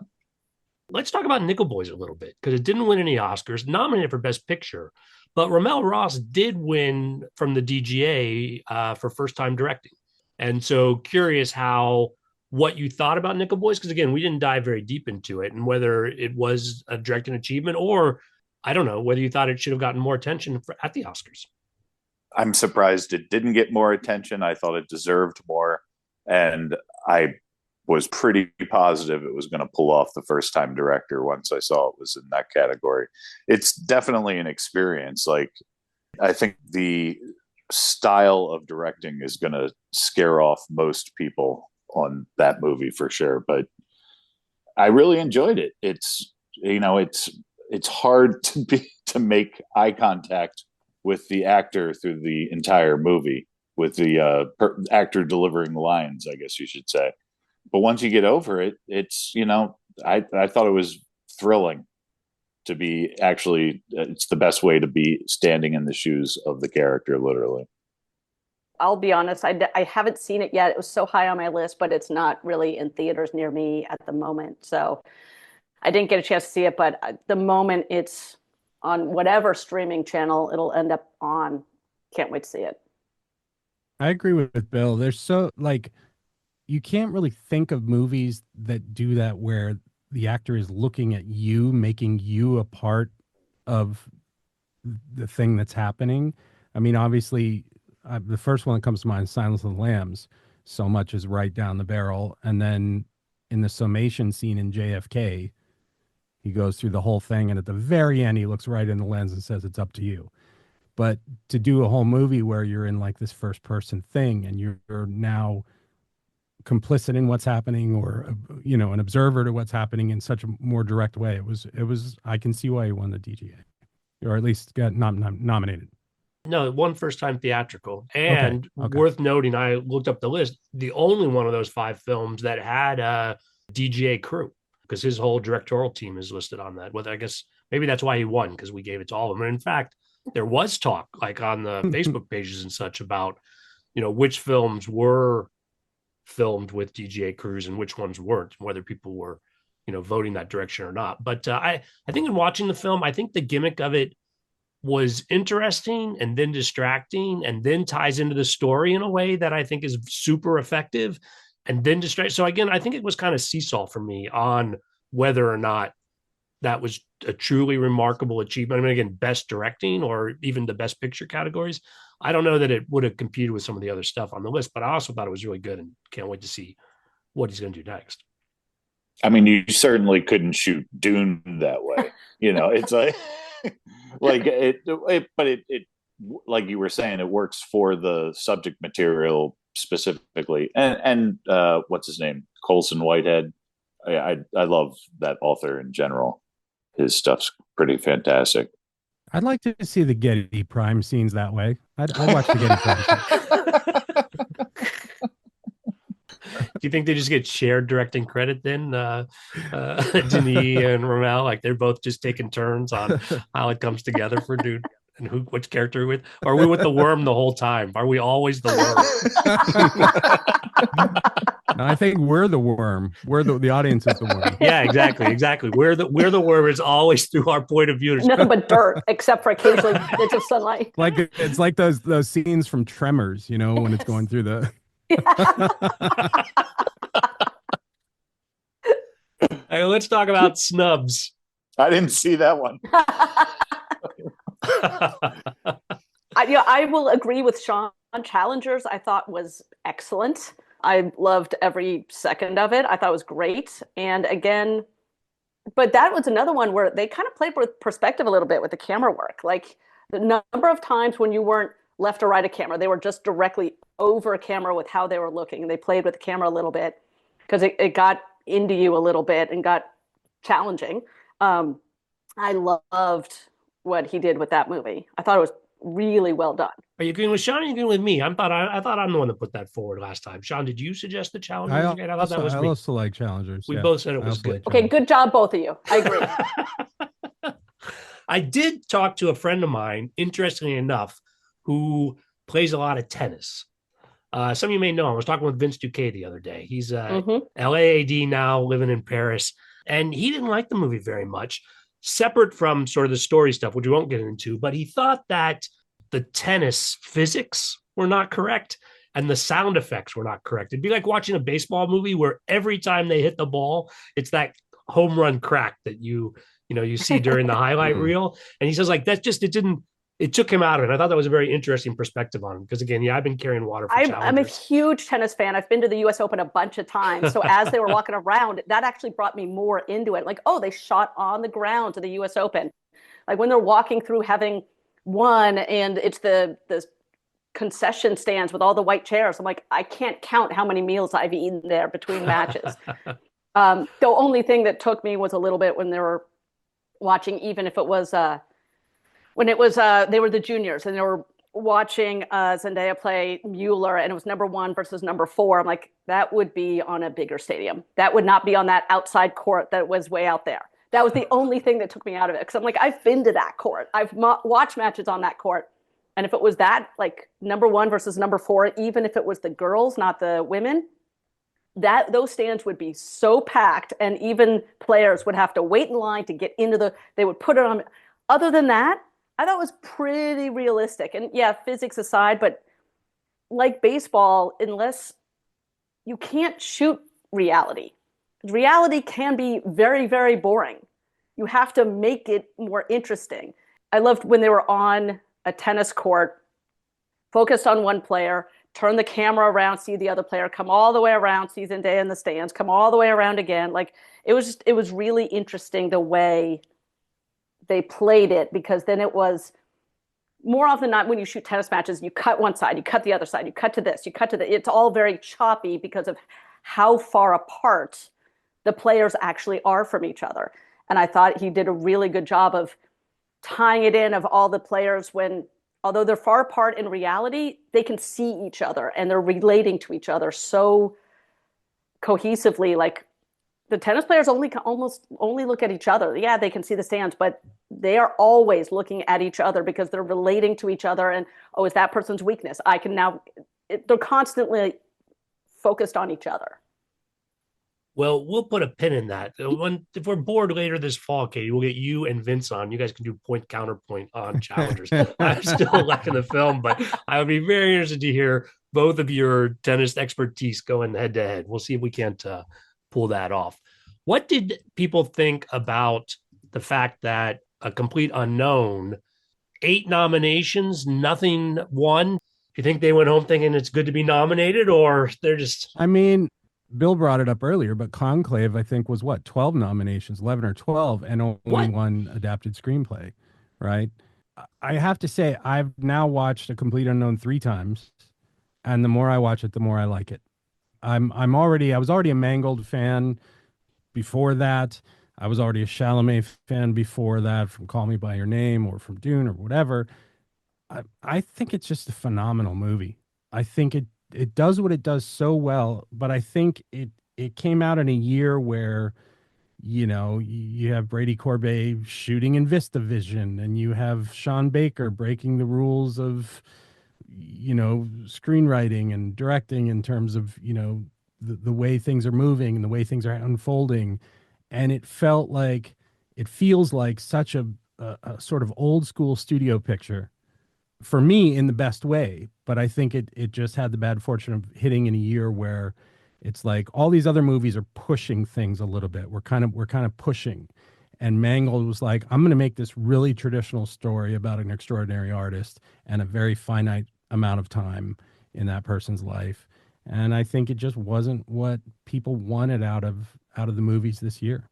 Let's talk about Nickel Boys a little bit because it didn't win any Oscars, nominated for Best Picture, But Ramel Ross did win from the DGA for first time directing. And so curious what you thought about Nickel Boys, because again, we didn't dive very deep into it, and whether it was a directing achievement, or I don't know, whether you thought it should have gotten more attention at the Oscars. I'm surprised it didn't get more attention. I thought it deserved more. And I was pretty positive it was going to pull off the first time director once I saw it was in that category. It's definitely an experience. Like, I think the style of directing is going to scare off most people on that movie for sure. But I really enjoyed it. It's, it's hard to make eye contact with the actor through the entire movie, with the actor delivering lines, I guess you should say. But once you get over it, it's, I thought it was thrilling to be actually, it's the best way to be standing in the shoes of the character, literally. I'll be honest, I haven't seen it yet. It was so high on my list, but it's not really in theaters near me at the moment. So I didn't get a chance to see it, but the moment it's on whatever streaming channel it'll end up on, can't wait to see it. I agree with Bill. There's so, like, you can't really think of movies that do that where the actor is looking at you, making you a part of the thing that's happening. I mean, obviously, the first one that comes to mind is Silence of the Lambs. So much is right down the barrel. And then in the summation scene in JFK, he goes through the whole thing, and at the very end, he looks right in the lens and says, "It's up to you." But to do a whole movie where you're in like this first person thing and you're now complicit in what's happening, or an observer to what's happening in such a more direct way, it was I can see why he won the DGA, or at least got nominated. No, it won first time theatrical. And Okay. worth noting, I looked up the list, the only one of those 5 films that had a DGA crew, because his whole directorial team is listed on that. Well, I guess maybe that's why he won, because we gave it to all of them. And in fact, there was talk, like on the Facebook pages and such, about which films were filmed with DGA crews and which ones weren't, whether people were voting that direction or not. But I think in watching the film, I think the gimmick of it was interesting and then distracting, and then ties into the story in a way that I think is super effective, and then distract. So again, I think it was kind of seesaw for me on whether or not that was a truly remarkable achievement. I mean, again, best directing or even the best picture categories, I don't know that it would have competed with some of the other stuff on the list, but I also thought it was really good and can't wait to see what he's going to do next. I mean, you certainly couldn't shoot Dune that way. It's like, like but it, like you were saying, it works for the subject material specifically. And what's his name? Colson Whitehead. I love that author in general. His stuff's pretty fantastic. I'd like to see the Getty Prime scenes that way. I'd watch the Getty Prime scenes. Do you think they just get shared directing credit then? Denis and Ramel, like they're both just taking turns on how it comes together for Dune and which character we're with? Or are we with the worm the whole time? Are we always the worm? No, I think we're the worm. We're the audience is the worm. Yeah, exactly. We're the worm is always through our point of view. Nothing but dirt, except for occasionally bits of sunlight. Like it's like those scenes from Tremors, when it's going through the. Hey, let's talk about Snubs. I didn't see that one. I will agree with Shaun. Challengers, I thought was excellent. I loved every second of it. I thought it was great. And again, but that was another one where they kind of played with perspective a little bit with the camera work. Like the number of times when you weren't left or right of camera, they were just directly over camera with how they were looking. And they played with the camera a little bit because it got into you a little bit and got challenging. I loved what he did with that movie. I thought it was really well done. Are you agreeing with Shaun or are you agreeing with me? I thought I'm the one that put that forward last time. Shaun, did you suggest the Challengers? I also like Challengers. We both said it was good. Okay, good job, both of you. I agree. I did talk to a friend of mine, interestingly enough, who plays a lot of tennis. Some of you may know him. I was talking with Vince Duquet the other day. He's LAAD now, living in Paris, and he didn't like the movie very much. separate from sort of the story stuff, which we won't get into, but he thought that the tennis physics were not correct and the sound effects were not correct. It'd be like watching a baseball movie where every time they hit the ball, it's that home run crack that you see during the highlight reel. And he says like that's just it took him out of it. I thought that was a very interesting perspective on him because again, yeah, I've been carrying water for I'm a challengers. huge tennis fan. I've been to the US Open a bunch of times. So as they were walking around, that actually brought me more into it. Like, oh, they shot on the ground to the US Open. Like when they're walking through having won and it's the concession stands with all the white chairs. I'm like, I can't count how many meals I've eaten there between matches. The only thing that took me was a little bit when they were watching, even if it was when it was they were the juniors and they were watching Zendaya play Mueller and it was number 1 versus number 4. I'm like, that would be on a bigger stadium. That would not be on that outside court that was way out there. That was the only thing that took me out of it because I'm like, I've been to that court. I've watched matches on that court. And if it was that, like number 1 versus number 4, even if it was the girls, not the women, that those stands would be so packed and even players would have to wait in line to get into they would put it on. Other than that, I thought it was pretty realistic. And yeah, physics aside, but like baseball, unless you can't shoot reality, reality can be very, very boring. You have to make it more interesting. I loved when they were on a tennis court, focused on one player, turn the camera around, see the other player, come all the way around, see Zendaya in the stands, come all the way around again. Like it was really interesting the way they played it because then it was more often than not when you shoot tennis matches, you cut one side, you cut the other side, you cut to this, you cut to that. It's all very choppy because of how far apart the players actually are from each other. And I thought he did a really good job of tying it in of all the players when, although they're far apart in reality, they can see each other and they're relating to each other so cohesively. Like the tennis players almost only look at each other. Yeah, they can see the stands, but they are always looking at each other because they're relating to each other. And, oh, is that person's weakness? I can now, they're constantly focused on each other. Well, we'll put a pin in that. If we're bored later this fall, Katie, we'll get you and Vince on. You guys can do point counterpoint on challengers. I'm still liking the film, but I would be very interested to hear both of your tennis expertise going head to head. We'll see if we can't pull that off. What did people think about the fact that a complete unknown, 8 nominations, nothing won? Do you think they went home thinking it's good to be nominated, or they're just? I mean, Bill brought it up earlier, but Conclave, I think, was what, 12 nominations, 11 or 12, and only What? one adapted screenplay, right? I have to say, I've now watched A Complete Unknown 3 times, and the more I watch it, the more I like it. I was already a Mangold fan before that. I was already a Chalamet fan before that, from Call Me by Your Name or from Dune or whatever. I think it's just a phenomenal movie. I think it does what it does so well, but I think it came out in a year where, you know, you have Brady Corbet shooting in VistaVision, and you have Sean Baker breaking the rules of, you know, screenwriting and directing in terms of, you know, the way things are moving and the way things are unfolding. And it feels like such a sort of old school studio picture for me in the best way. But I think it just had the bad fortune of hitting in a year where it's like all these other movies are pushing things a little bit. We're kind of pushing. And Mangold was like, I'm going to make this really traditional story about an extraordinary artist and a very finite amount of time in that person's life. And I think it just wasn't what people wanted out of the movies this year.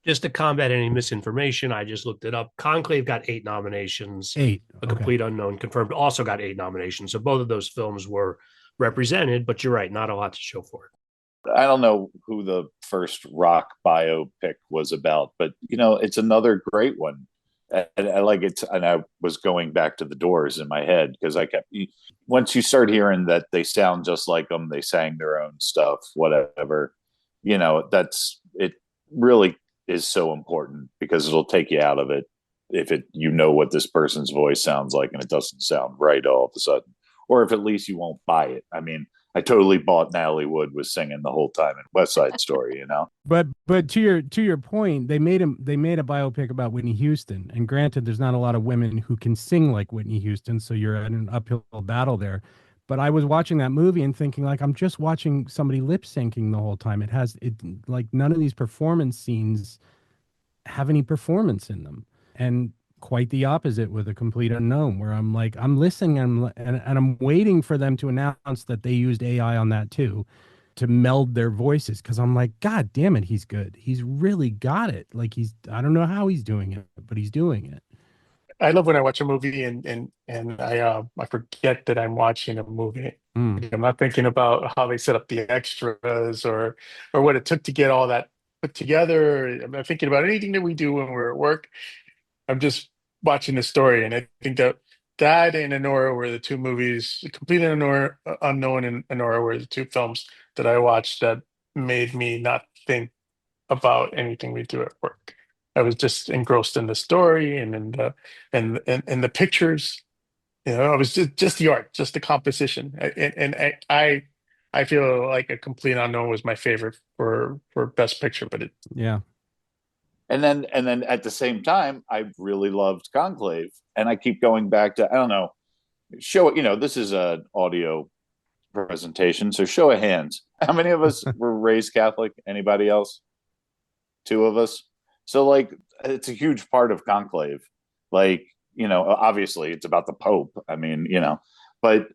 Just to combat any misinformation, I just looked it up. Conclave got 8 nominations. 8. A Okay. Complete Unknown confirmed also got 8 nominations. So both of those films were represented, but you're right, not a lot to show for it. I don't know who the first rock biopic was about, but you know, it's another great one. And I like it. And I was going back to the Doors in my head because I kept, once you start hearing that they sound just like them, they sang their own stuff, whatever, you know, it really is so important because it'll take you out of it if you know what this person's voice sounds like and it doesn't sound right all of a sudden, or if at least you won't buy it. I mean, I totally bought Natalie Wood was singing the whole time in West Side Story, you know. But to your point, they made a biopic about Whitney Houston, and granted, there's not a lot of women who can sing like Whitney Houston, so you're at an uphill battle there. But I was watching that movie and thinking, like, I'm just watching somebody lip syncing the whole time. Like, none of these performance scenes have any performance in them, and quite the opposite with A Complete Unknown, where I'm like, I'm listening and I'm waiting for them to announce that they used AI on that too, to meld their voices, because I'm like, God damn it, he's good. He's really got it. Like, I don't know how he's doing it, but he's doing it. I love when I watch a movie and I forget that I'm watching a movie. Mm. I'm not thinking about how they set up the extras or what it took to get all that put together. I'm not thinking about anything that we do when we're at work. I'm just watching the story, and I think that and Anora were the two movies. Complete Anora, Unknown and Anora were the two films that I watched that made me not think about anything we do at work. I was just engrossed in the story and in the pictures. You know, I was just the art, just the composition, I feel like A Complete Unknown was my favorite for Best Picture, but Yeah. And then at the same time, I really loved Conclave, and I keep going back to, I don't know, this is an audio presentation, so show of hands. How many of us were raised Catholic? Anybody else? Two of us. So like, it's a huge part of Conclave. Like, obviously it's about the Pope. I mean, but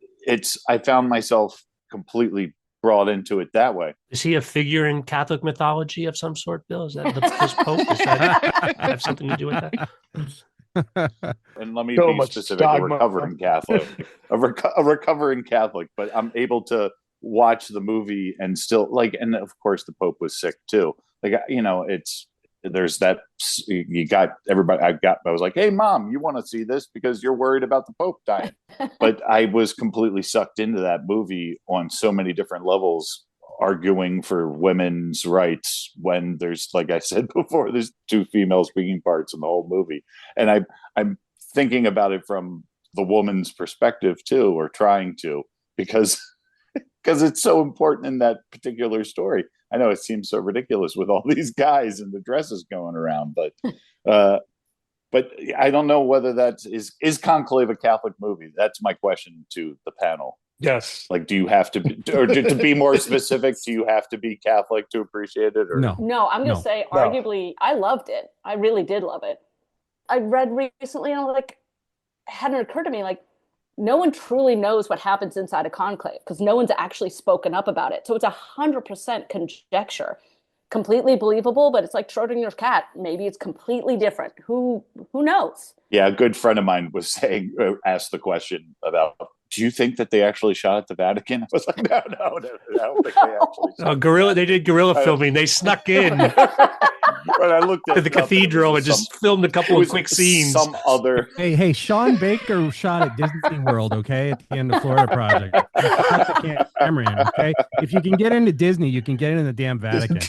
I found myself completely brought into it that way. Is he a figure in Catholic mythology of some sort, Bill? Is that this Pope? Does that have something to do with that? And let me so be much specific: dogma. a recovering Catholic, a recovering Catholic. But I'm able to watch the movie and still like, and of course the Pope was sick too. Like, there's that you got everybody. I was like, hey mom, you want to see this because you're worried about the Pope dying. But I was completely sucked into that movie on so many different levels, arguing for women's rights when there's, like I said before, there's two female speaking parts in the whole movie. And I'm thinking about it from the woman's perspective too, or trying to, because it's so important in that particular story. I know it seems so ridiculous with all these guys and the dresses going around, but I don't know whether is Conclave a Catholic movie? That's my question to the panel. Yes. Like, do you have to be, or to be more specific, do you have to be Catholic to appreciate it? Or? No, I'm going to say, arguably, I loved it. I really did love it. I read recently, and I was like, it hadn't occurred to me, like, no one truly knows what happens inside a conclave because no one's actually spoken up about it. So it's 100% conjecture, completely believable, but it's like Schrodinger's cat. Maybe it's completely different. Who knows? Yeah, a good friend of mine was asked the question about, do you think that they actually shot at the Vatican? I was like, no, I don't think they actually shot. They did guerrilla filming. They snuck in. But I looked at the cathedral and just filmed a couple of quick scenes. Some other. Hey, Sean Baker shot at Disney World, okay, at the end of Florida Project. Cut the camera in, okay? If you can get into Disney, you can get into the damn Vatican.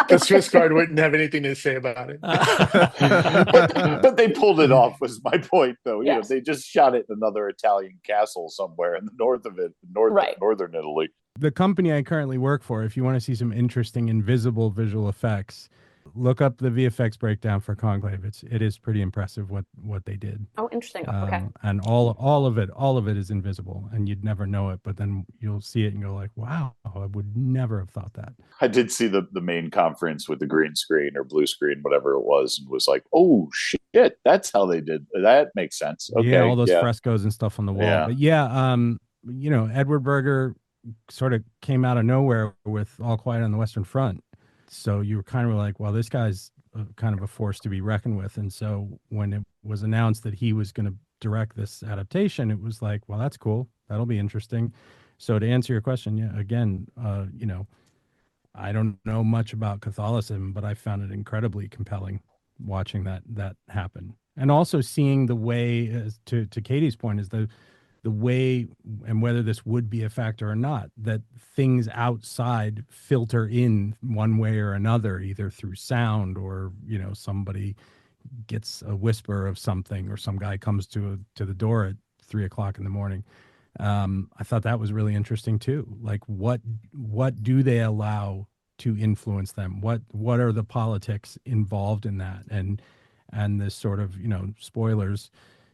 The Swiss Guard wouldn't have anything to say about it. But they pulled it off, was my point, though. Yes. They just shot it in another Italian castle somewhere in the north of it, northern Italy. The company I currently work for, if you want to see some interesting invisible visual effects, look up the VFX breakdown for Conclave. It is pretty impressive what they did. Oh, interesting. Okay. And all of it is invisible, and you'd never know it, but then you'll see it and go like, wow, I would never have thought that. I did see the main conference with the green screen or blue screen, whatever it was, and was like, oh shit, that's how they did that. Makes sense. Okay, yeah, all those frescoes and stuff on the wall. Yeah. But yeah, Edward Berger sort of came out of nowhere with All Quiet on the Western Front. So you were kind of like, well, this guy's kind of a force to be reckoned with. And so when it was announced that he was going to direct this adaptation, it was like, well, that's cool. That'll be interesting. So to answer your question, yeah, again, I don't know much about Catholicism, but I found it incredibly compelling watching that happen. And also seeing the way, to Katie's point, is the way, and whether this would be a factor or not, that things outside filter in one way or another, either through sound or, somebody gets a whisper of something, or some guy comes to the door at 3:00 in the morning. I thought that was really interesting too. Like what do they allow to influence them? What are the politics involved in that? And this sort of, spoilers,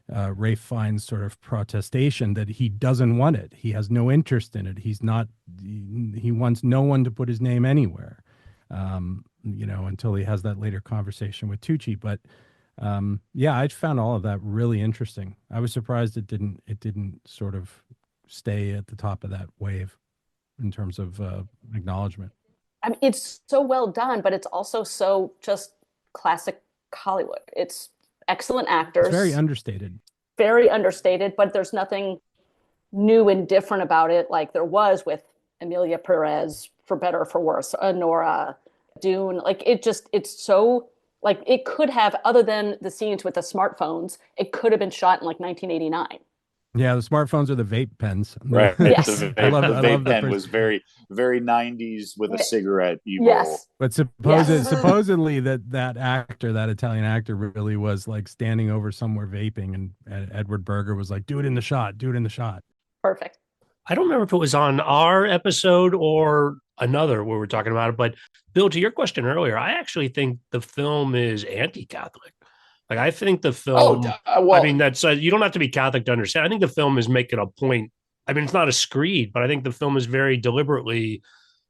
Rafe finds sort of protestation that he doesn't want it. He has no interest in it. He wants no one to put his name anywhere, until he has that later conversation with Tucci. But yeah, I found all of that really interesting. I was surprised it didn't sort of stay at the top of that wave in terms of acknowledgement. I mean, it's so well done, but it's also so just classic Hollywood. It's excellent actors. It's very understated. Very understated, but there's nothing new and different about it like there was with Emilia Perez, for better or for worse, Anora, Dune. Like it's so, like, it could have, other than the scenes with the smartphones, it could have been shot in like 1989. Yeah, the smartphones are the vape pens. Right. Yes. The vape pen was very, very 90s with a cigarette evil. Yes. But supposedly that actor, that Italian actor, really was like standing over somewhere vaping, and Edward Berger was like, do it in the shot. Perfect. I don't remember if it was on our episode or another where we're talking about it, but Bill, to your question earlier, I actually think the film is anti-Catholic. Like, I think the film, I mean, that's, you don't have to be Catholic to understand. I think the film is making a point. I mean, it's not a screed, but I think the film is very deliberately,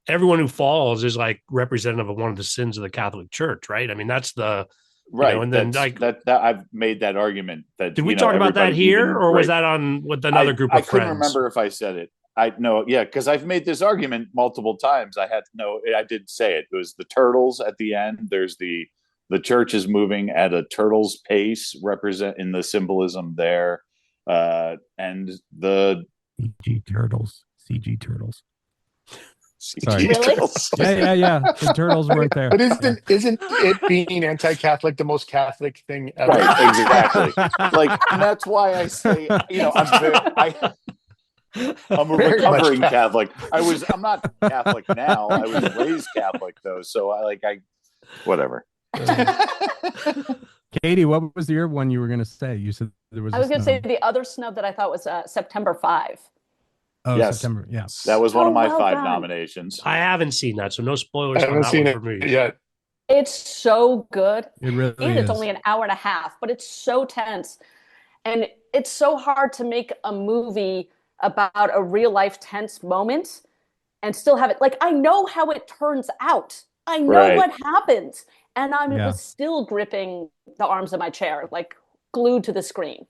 everyone who falls is like representative of one of the sins of the Catholic Church, right? I mean, that's the, right. And then like that I've made that argument. That did we talk about that here, or was that on with another group of friends? I couldn't remember if I said it. Because I've made this argument multiple times. I did say it. It was the turtles at the end. There's the church is moving at a turtle's pace, represent in the symbolism there, and the CG turtles. Sorry. Really? Yeah. The turtles weren't there. But isn't it being anti-Catholic the most Catholic thing ever? Right, exactly. Like, and that's why I say, I'm a recovering Catholic. I'm not Catholic now. I was raised Catholic though, so whatever. Katie, what was your one you were going to say? You said there was. I was going to say the other snub that I thought was September 5. Oh, yes. September. Yeah, that was one of my well 5 done. nominations. I haven't seen that, so no spoilers I on haven't that seen one it for me. yet. It's so good. it really And it's is. only an hour and a half, but it's so tense. And it's so hard to make a movie about a real life tense moment and still have it. Like, I know how it turns out. I know what happens. And I was still gripping the arms of my chair, like glued to the screen,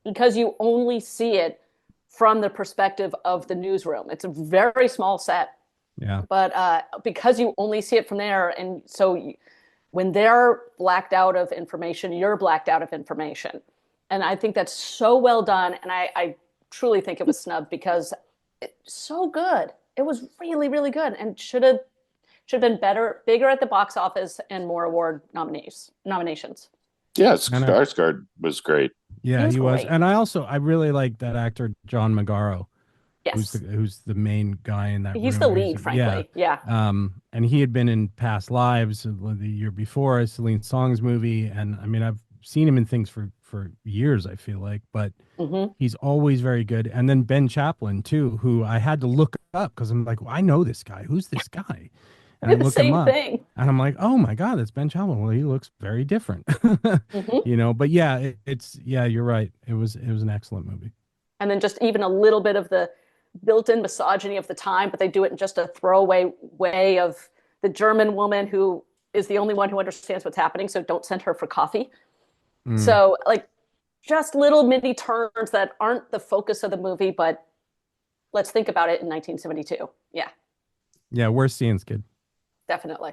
because you only see it from the perspective of the newsroom. It's a very small set. Yeah. But because you only see it from there, and so when they're blacked out of information, you're blacked out of information. And I think that's so well done. And I truly think it was snubbed because it's so good. It was really, really good, and should have been bigger at the box office, and more award nominations. Yeah, Skarsgård was great. Yeah, he was. Great. And I really like that actor, John Magaro. Yes. Who's the main guy in that He's room. the lead, frankly. Yeah. And he had been in Past Lives the year before, a Celine Song's movie. And I mean, I've seen him in things for years, I feel like, but he's always very good. And then Ben Chaplin too, who I had to look up because I'm like, well, I know this guy. Who's this guy? And I look him up, and I'm like, oh my God, that's Ben Chaplin. Well, he looks very different, But yeah, you're right. It was an excellent movie. And then just even a little bit of the built-in misogyny of the time, but they do it in just a throwaway way of the German woman who is the only one who understands what's happening, so don't send her for coffee. So, like, just little mini turns that aren't the focus of the movie, but let's think about it in 1972. Yeah. Yeah, worth seeing, kid. Definitely.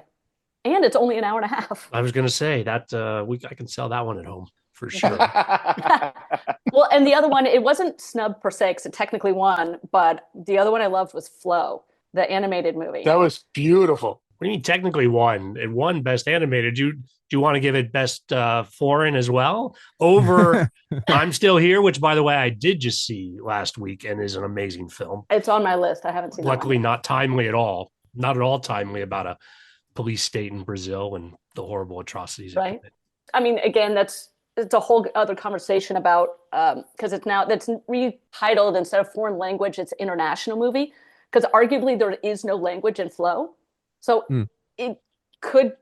And it's only an hour and a half. I was going to say that I can sell that one at home for sure. Well, and the other one, it wasn't snub per se, because it technically won, but the other one I loved was Flow, the animated movie. That was beautiful. What do you mean technically won? It won Best Animated. Do you want to give it Best Foreign as well? Over I'm Still Here, which, by the way, I did just see last week and is an amazing film. It's on my list. I haven't seen it. Luckily, not timely at all. Not at all timely about a police state in Brazil and the horrible atrocities. Right. I mean, again, that's it's a whole other conversation about because it's now that's retitled instead of foreign language, it's international movie because arguably there is no language in flow, so it could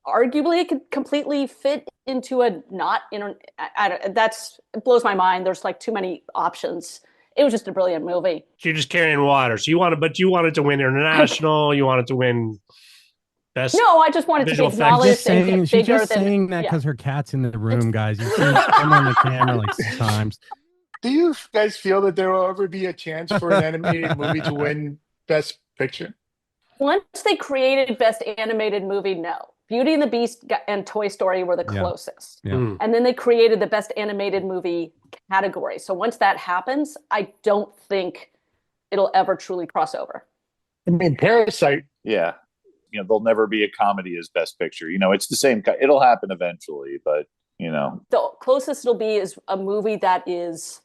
arguably it could completely fit into a not inter. That's it blows my mind. There's like too many options. It was just a brilliant movie. So you're just carrying water. So you wanted to win international. You wanted to win best. No, I just wanted to be visual effects. acknowledged and get She's bigger just than. saying that Yeah. because her cat's in the room, guys. You've seen him on the camera like 6 times. Do you guys feel that there will ever be a chance for an animated movie to win Best Picture? Once they created Best Animated Movie, no. Beauty and the Beast and Toy Story were the Yeah. closest. Yeah. And then they created the Best Animated Movie category. So once that happens, I don't think it'll ever truly cross over. I mean, Parasite. Yeah. There'll never be a comedy as Best Picture. It's the same. It'll happen eventually, but The closest it'll be is a movie that is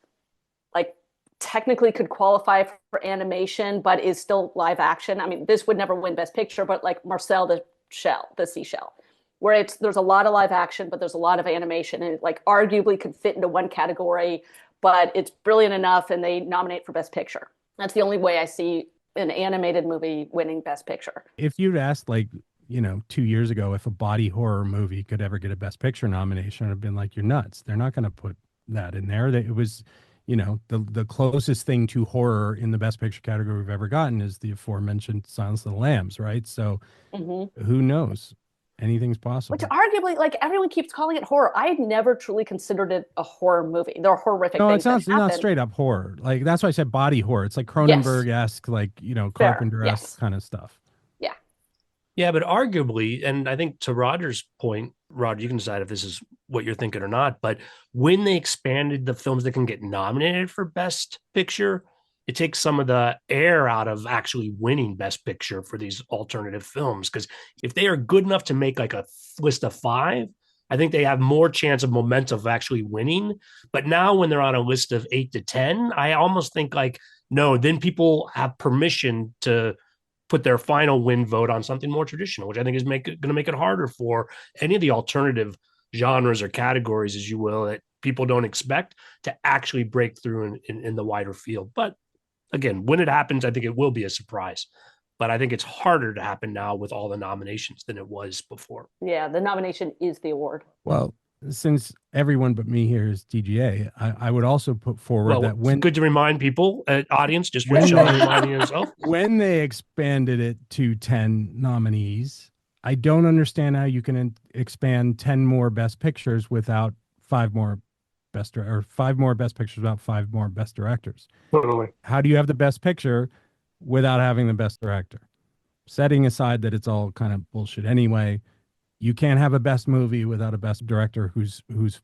like technically could qualify for animation, but is still live action. I mean, this would never win Best Picture, but like Marcel the Seashell, where there's a lot of live action, but there's a lot of animation, and it like arguably could fit into one category, but it's brilliant enough, and they nominate for Best Picture. That's the only way I see an animated movie winning Best Picture. If you'd asked 2 years ago if a body horror movie could ever get a Best Picture nomination, I'd have been like, you're nuts. They're not going to put that in there. It was, the closest thing to horror in the Best Picture category we've ever gotten is the aforementioned Silence of the Lambs, right? So who knows? Anything's possible. Which arguably, like everyone keeps calling it horror. I had never truly considered it a horror movie. There are horrific No, things. it's not straight up horror. Like that's why I said body horror. It's like Cronenberg-esque, Carpenter-esque kind of stuff. Yeah. Yeah, but arguably, and I think to Roger's point, Roger, you can decide if this is what you're thinking or not, but when they expanded the films that can get nominated for Best Picture, it takes some of the air out of actually winning Best Picture for these alternative films. Because if they are good enough to make like a list of 5, I think they have more chance of momentum of actually winning. But now when they're on a list of 8 to 10, I almost think no, then people have permission to put their final win vote on something more traditional, which I think is going to make it harder for any of the alternative genres or categories, as you will, that people don't expect to actually break through in the wider field. But again, when it happens, I think it will be a surprise. But I think it's harder to happen now with all the nominations than it was before. Yeah, the nomination is the award. Well, since everyone but me here is DGA, I would also put forward that it's good to remind people, audience, just reminding yourself. When they expanded it to 10 nominees, I don't understand how you can expand 10 more Best Pictures without 5 more Best Pictures without 5 more Best Directors. Totally. How do you have the Best Picture without having the Best Director? Setting aside that it's all kind of bullshit anyway, you can't have a Best Movie without a Best Director whose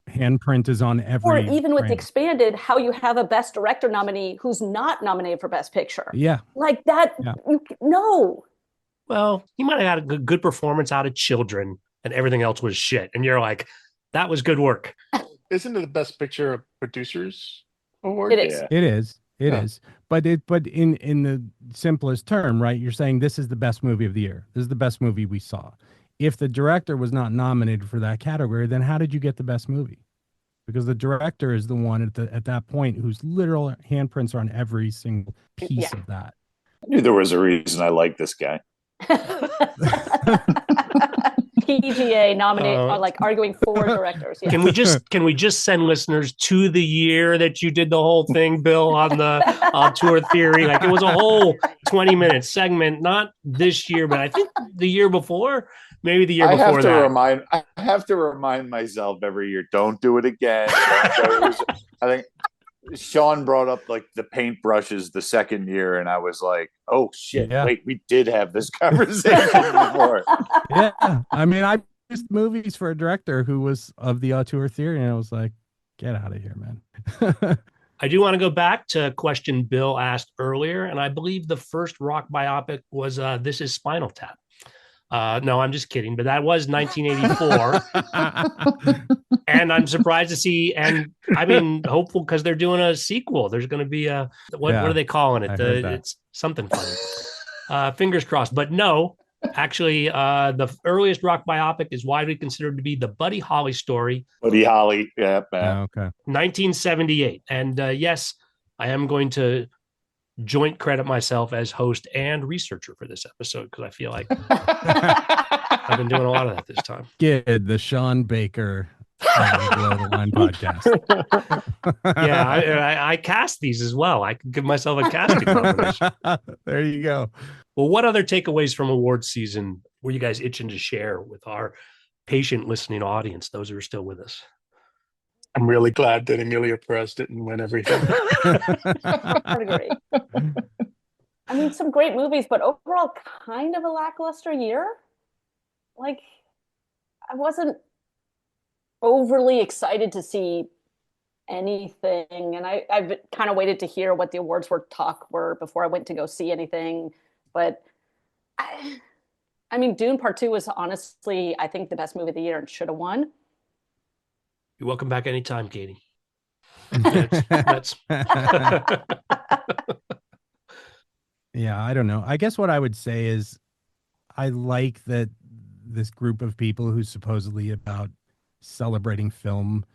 handprint is on every. Or even with frame. expanded, how you have a Best Director nominee who's not nominated for Best Picture. Yeah. Like that. Yeah. No. Well, he might have had a good performance out of Children and everything else was shit. And you're like, that was good work. Isn't it the Best Picture Producers Award? It is. Yeah. It is. It Yeah. is. But in the simplest term, right? You're saying this is the best movie of the year. This is the best movie we saw. If the director was not nominated for that category, then how did you get the best movie? Because the director is the one at that point whose literal handprints are on every single piece of that. I knew there was a reason I like this guy. PGA nominate are like arguing for directors. Yeah. Can we just send listeners to the year that you did the whole thing, Bill, on the tour theory? Like it was a whole 20-minute segment, not this year, but I think the year before, maybe the year before that. I have to remind myself every year, don't do it again. I think Shaun brought up like the paintbrushes the second year, and I was like, "Oh shit! Yeah. Wait, we did have this conversation before." Yeah, I mean, I produced movies for a director who was of the auteur theory, and I was like, "Get out of here, man." I do want to go back to a question Bill asked earlier, and I believe the first rock biopic was "This Is Spinal Tap." No, I'm just kidding, but that was 1984. And I'm surprised to see, and I mean, hopeful because they're doing a sequel. There's going to be what are they calling it? It's something funny. Fingers crossed. But no, Actually, the earliest rock biopic is widely considered to be the Buddy Holly story, Buddy Holly. Yeah, Okay. 1978. And yes, I am going to joint credit myself as host and researcher for this episode because I feel like I've been doing a lot of that this time. Skid, the Sean Baker Below the Line podcast. Yeah, I cast these as well. I can give myself a casting nomination. There you go. Well, what other takeaways from awards season were you guys itching to share with our patient listening audience, those who are still with us? I'm really glad that Emilia Perez didn't win everything. I would agree. I mean, some great movies, but overall, kind of a lackluster year. Like, I wasn't overly excited to see anything, and I've kind of waited to hear what the awards were before I went to go see anything. But I mean, Dune Part 2 was honestly, I think, the best movie of the year and should have won. You're welcome back anytime, Katie. That's Yeah, I don't know. I guess what I would say is I like that this group of people who's supposedly about celebrating film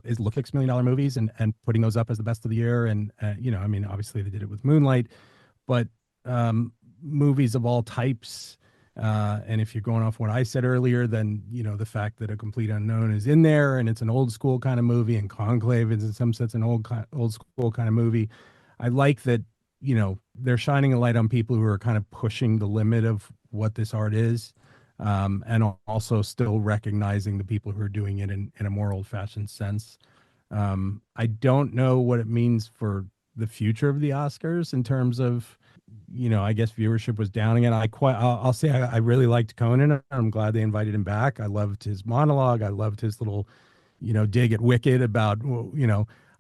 is look at $6 million movies and putting those up as the best of the year. And, I mean, obviously they did it with Moonlight, but movies of all types. And if you're going off what I said earlier, then, the fact that A Complete Unknown is in there and it's an old school kind of movie, and Conclave is in some sense an old school kind of movie. I like that, they're shining a light on people who are kind of pushing the limit of what this art is. And also still recognizing the people who are doing it in a more old-fashioned sense. I don't know what it means for the future of the Oscars in terms of, I guess viewership was down again. I'll say I really liked Conan. I'm glad they invited him back. I loved his monologue. I loved his little, dig at Wicked about,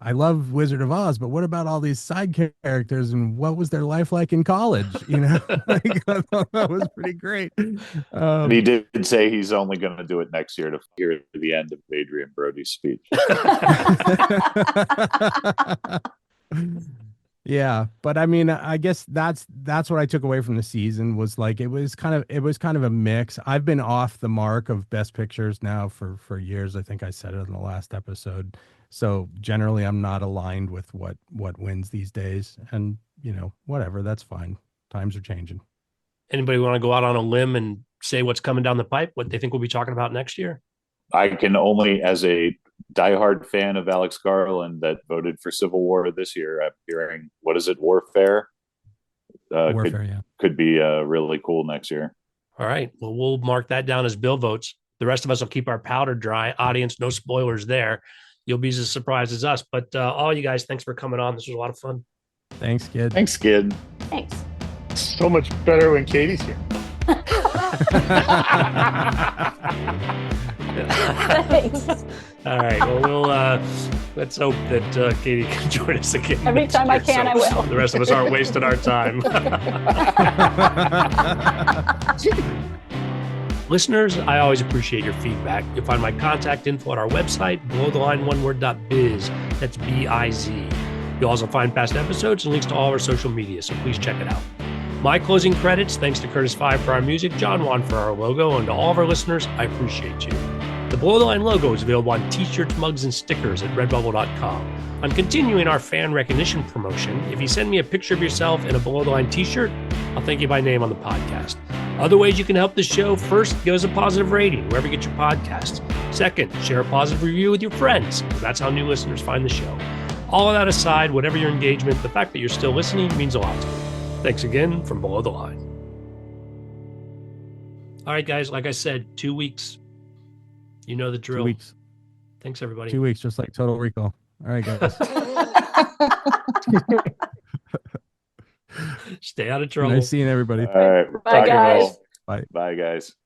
I love Wizard of Oz, but what about all these side characters and what was their life like in college? Like, I thought that was pretty great. And he did say he's only going to do it next year to hear the end of Adrian Brody's speech. Yeah, but I mean, I guess that's what I took away from the season was like it was kind of a mix. I've been off the mark of Best Pictures now for years. I think I said it in the last episode. So generally, I'm not aligned with what wins these days, and whatever, that's fine. Times are changing. Anybody want to go out on a limb and say what's coming down the pipe? What they think we'll be talking about next year? I can only, as a diehard fan of Alex Garland that voted for Civil War this year, I'm hearing, what is it, Warfare? Warfare, could be really cool next year. All right. Well, we'll mark that down as Bill votes. The rest of us will keep our powder dry. Audience, no spoilers there. You'll be as surprised as us. But all you guys, thanks for coming on. This was a lot of fun. Thanks, kid. Thanks, kid. Thanks. So much better when Katie's here. Thanks. All right. Well, let's hope that Katie can join us again. Every time I can, I will. The rest of us aren't wasting our time. Listeners, I always appreciate your feedback. You'll find my contact info at our website, belowtheline1word.biz. That's B-I-Z. You'll also find past episodes and links to all our social media, so please check it out. My closing credits, thanks to Curtis Five for our music, John Wan for our logo, and to all of our listeners, I appreciate you. The Below the Line logo is available on t-shirts, mugs, and stickers at redbubble.com. I'm continuing our fan recognition promotion. If you send me a picture of yourself in a Below the Line t-shirt, I'll thank you by name on the podcast. Other ways you can help the show: first, give us a positive rating wherever you get your podcasts. Second, share a positive review with your friends, because that's how new listeners find the show. All of that aside, whatever your engagement, the fact that you're still listening means a lot to me. Thanks again from Below the Line. All right, guys, like I said, 2 weeks. You know the drill. 2 weeks. Thanks, everybody. 2 weeks, just like Total Recall. All right, guys. Stay out of trouble. Nice seeing everybody. All right. Bye, guys. Bye, guys.